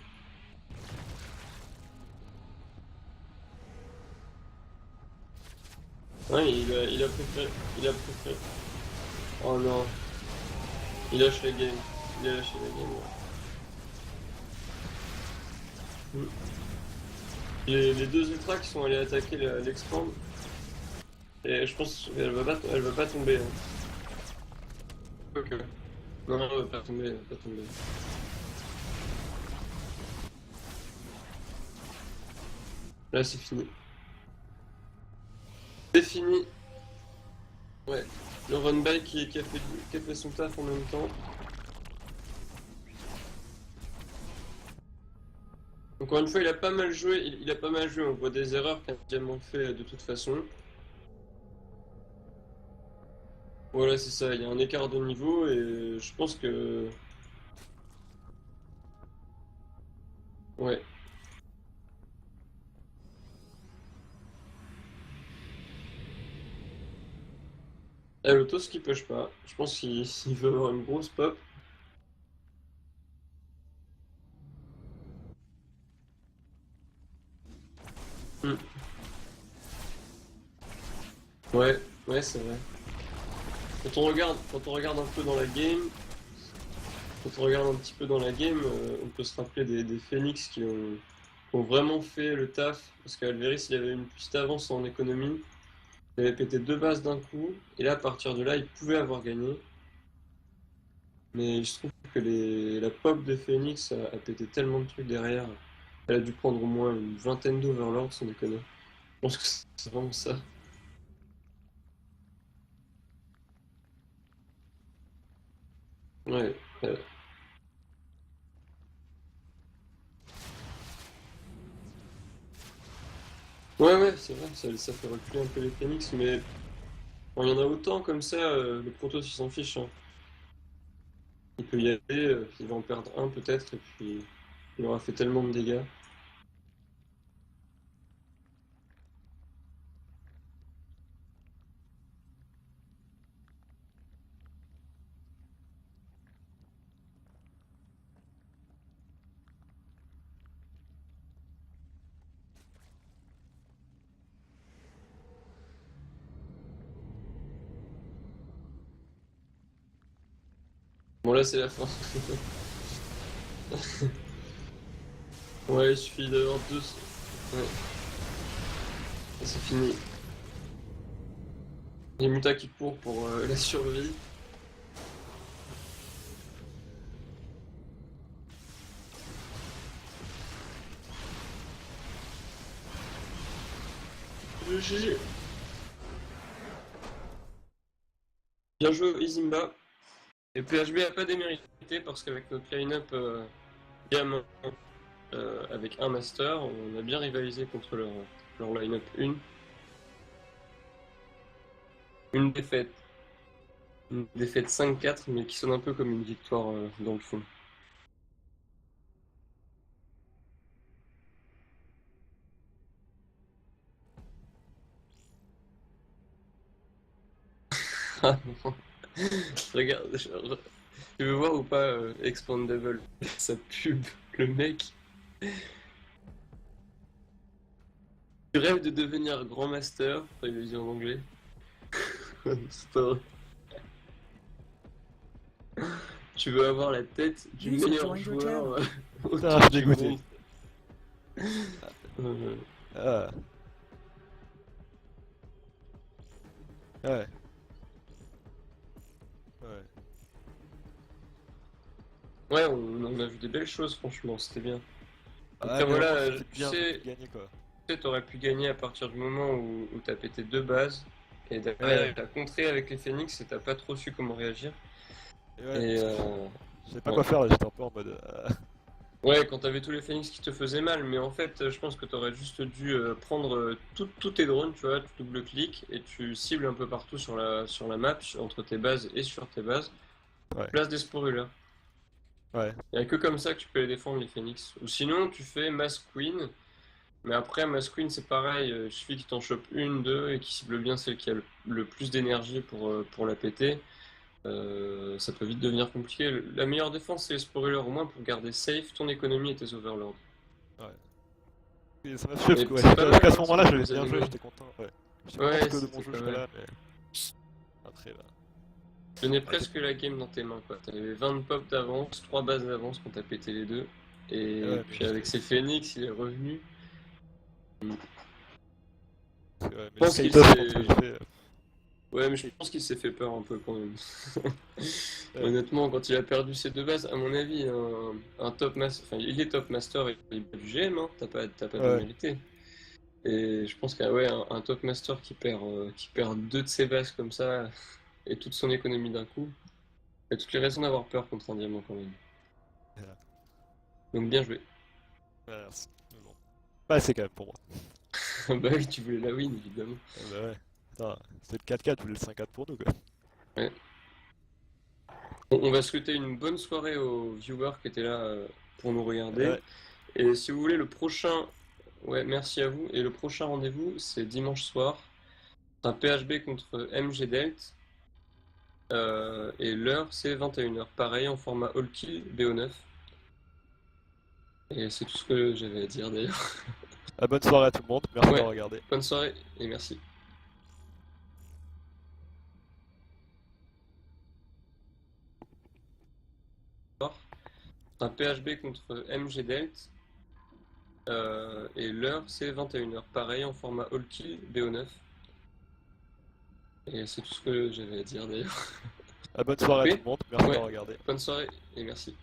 Ouais, il a préféré. Il a préféré. Oh non. Il lâche la game. Il a lâché la game. Ouais. Hmm. Les deux ultras qui sont allés attaquer l'expand. Et je pense qu'elle elle va pas tomber. Hein. Ok. Non, elle va pas tomber, elle va pas tomber. Là c'est fini. C'est fini. Ouais. Le run by qui a fait son taf en même temps. Encore une fois, il a pas mal joué, il a pas mal joué, on voit des erreurs qu'un diamant fait de toute façon. Voilà, c'est ça, il y a un écart de niveau et je pense que... Ouais. Ah, l'autos qui push pas, je pense qu'il veut avoir une grosse pop. Hmm. Ouais, ouais, c'est vrai. Quand on regarde un peu dans la game, quand on regarde un petit peu dans la game, on peut se rappeler des Phoenix qui ont vraiment fait le taf. Parce qu'Alveris, il avait une petite avance en économie. Il avait pété deux bases d'un coup. Et là, à partir de là, il pouvait avoir gagné. Mais je trouve que la pop de Phoenix a pété tellement de trucs derrière. Elle a dû prendre au moins une vingtaine d'Overlords, sans déconner. Je pense que c'est vraiment ça. Ouais. Ouais, ouais, c'est vrai, ça fait reculer un peu les Phoenix, mais bon, il y en a autant comme ça, le Protoss il s'en fiche. Hein. Il peut y aller, il va en perdre un peut-être, et puis il aura fait tellement de dégâts. Bon, là c'est la fin. Ouais, il suffit d'avoir deux. Ouais, et c'est fini. Il y a Muta qui court pour la survie. GG. Bien joué Izimba. Et PHB a pas démérité parce qu'avec notre line-up gamin avec un master, on a bien rivalisé contre leur line-up 1. Une défaite. Une défaite 5-4, mais qui sonne un peu comme une victoire dans le fond. Ah non. Regarde, tu veux voir ou pas Expandable, sa pub, le mec. Tu rêves de devenir grand master, enfin, il le dit en anglais. C'est pas vrai. Tu veux avoir la tête du User meilleur joined your joueur Putain, je suis du dégoûté. monde. Ah. Ouais. Ouais. Ouais, on a vu des belles choses, franchement, c'était bien. Après, Ouais, mais voilà, vraiment, c'était tu bien sais, de gagner quoi. t'aurais pu gagner à partir du moment où t'as pété 2 bases, et derrière, Ouais. t'as contré avec les Phoenix et t'as pas trop su comment réagir. Et ouais, Et je savais pas ouais. quoi faire là, j'étais un peu en mode. Ouais, quand t'avais tous les Phoenix qui te faisaient mal, mais en fait, je pense que t'aurais juste dû prendre tous tes drones, tu vois, tu double-cliques et tu cibles un peu partout sur la map, entre tes bases et sur tes bases. Ouais. Place des sporuleurs. Ouais. Il n'y a que comme ça que tu peux les défendre, les Phoenix. Ou sinon, tu fais Mass Queen, mais après, Mass Queen, c'est pareil, il suffit qu'il t'en chope une, deux, et qu'il cible bien celle qui a le plus d'énergie pour la péter. Ça peut vite devenir compliqué. La meilleure défense, c'est les spoilers, au moins pour garder safe ton économie et tes overlords. Ouais. Et ça m'a fait parce Et que ouais, c'est pas mal, jusqu'à ce hein, moment-là, ça j'avais nous a bien joué, donné. j'étais content. Ouais. J'étais Ouais, content que de c'était mon jeu pas jusque mal. là, mais. Après, bah. Tu tenais presque la game dans tes mains, quoi. T'avais 20 pop d'avance, 3 bases d'avance quand t'as pété les deux. Et Ouais, mais puis avec ses Phoenix, il est revenu. ouais, Je mais le pense qu'il kite-off quand s'est. il fait. Ouais, mais je pense qu'il s'est fait peur un peu quand même. Ouais. Honnêtement, quand il a perdu ses 2 bases, à mon avis, un top master, enfin, il est top master et il est du GM, hein, t'as pas Ouais. démérité. Et je pense qu'un ouais, un top master qui perd 2 de ses bases comme ça et toute son économie d'un coup, il a toutes les raisons d'avoir peur contre un diamant quand même. Voilà. Donc bien joué. Ouais, merci. Mais bon. Pas assez quand même pour moi. Bah oui, tu voulais la win évidemment. Bah ouais. Putain, c'était le 4-4, vous voulez le 5-4 pour nous quoi. Ouais. On va souhaiter une bonne soirée aux viewers qui étaient là pour nous regarder. Ouais. Et si vous voulez, le prochain. Ouais, merci à vous. Et le prochain rendez-vous, c'est dimanche soir. C'est un PHB contre MG Delt. Et l'heure, c'est 21h. Pareil, en format All Kill BO9. Et c'est tout ce que j'avais à dire d'ailleurs. Ah, bonne soirée à tout le monde, merci Ouais, d'avoir regardé. bonne soirée et merci. C'est un PHB contre MG Delt. Et l'heure, c'est 21h. Pareil, en format All Kill BO9. Et c'est tout ce que j'avais à dire d'ailleurs. Ah, bonne soirée à Oui. tout le monde, merci Ouais. d'avoir regardé. Bonne soirée et merci.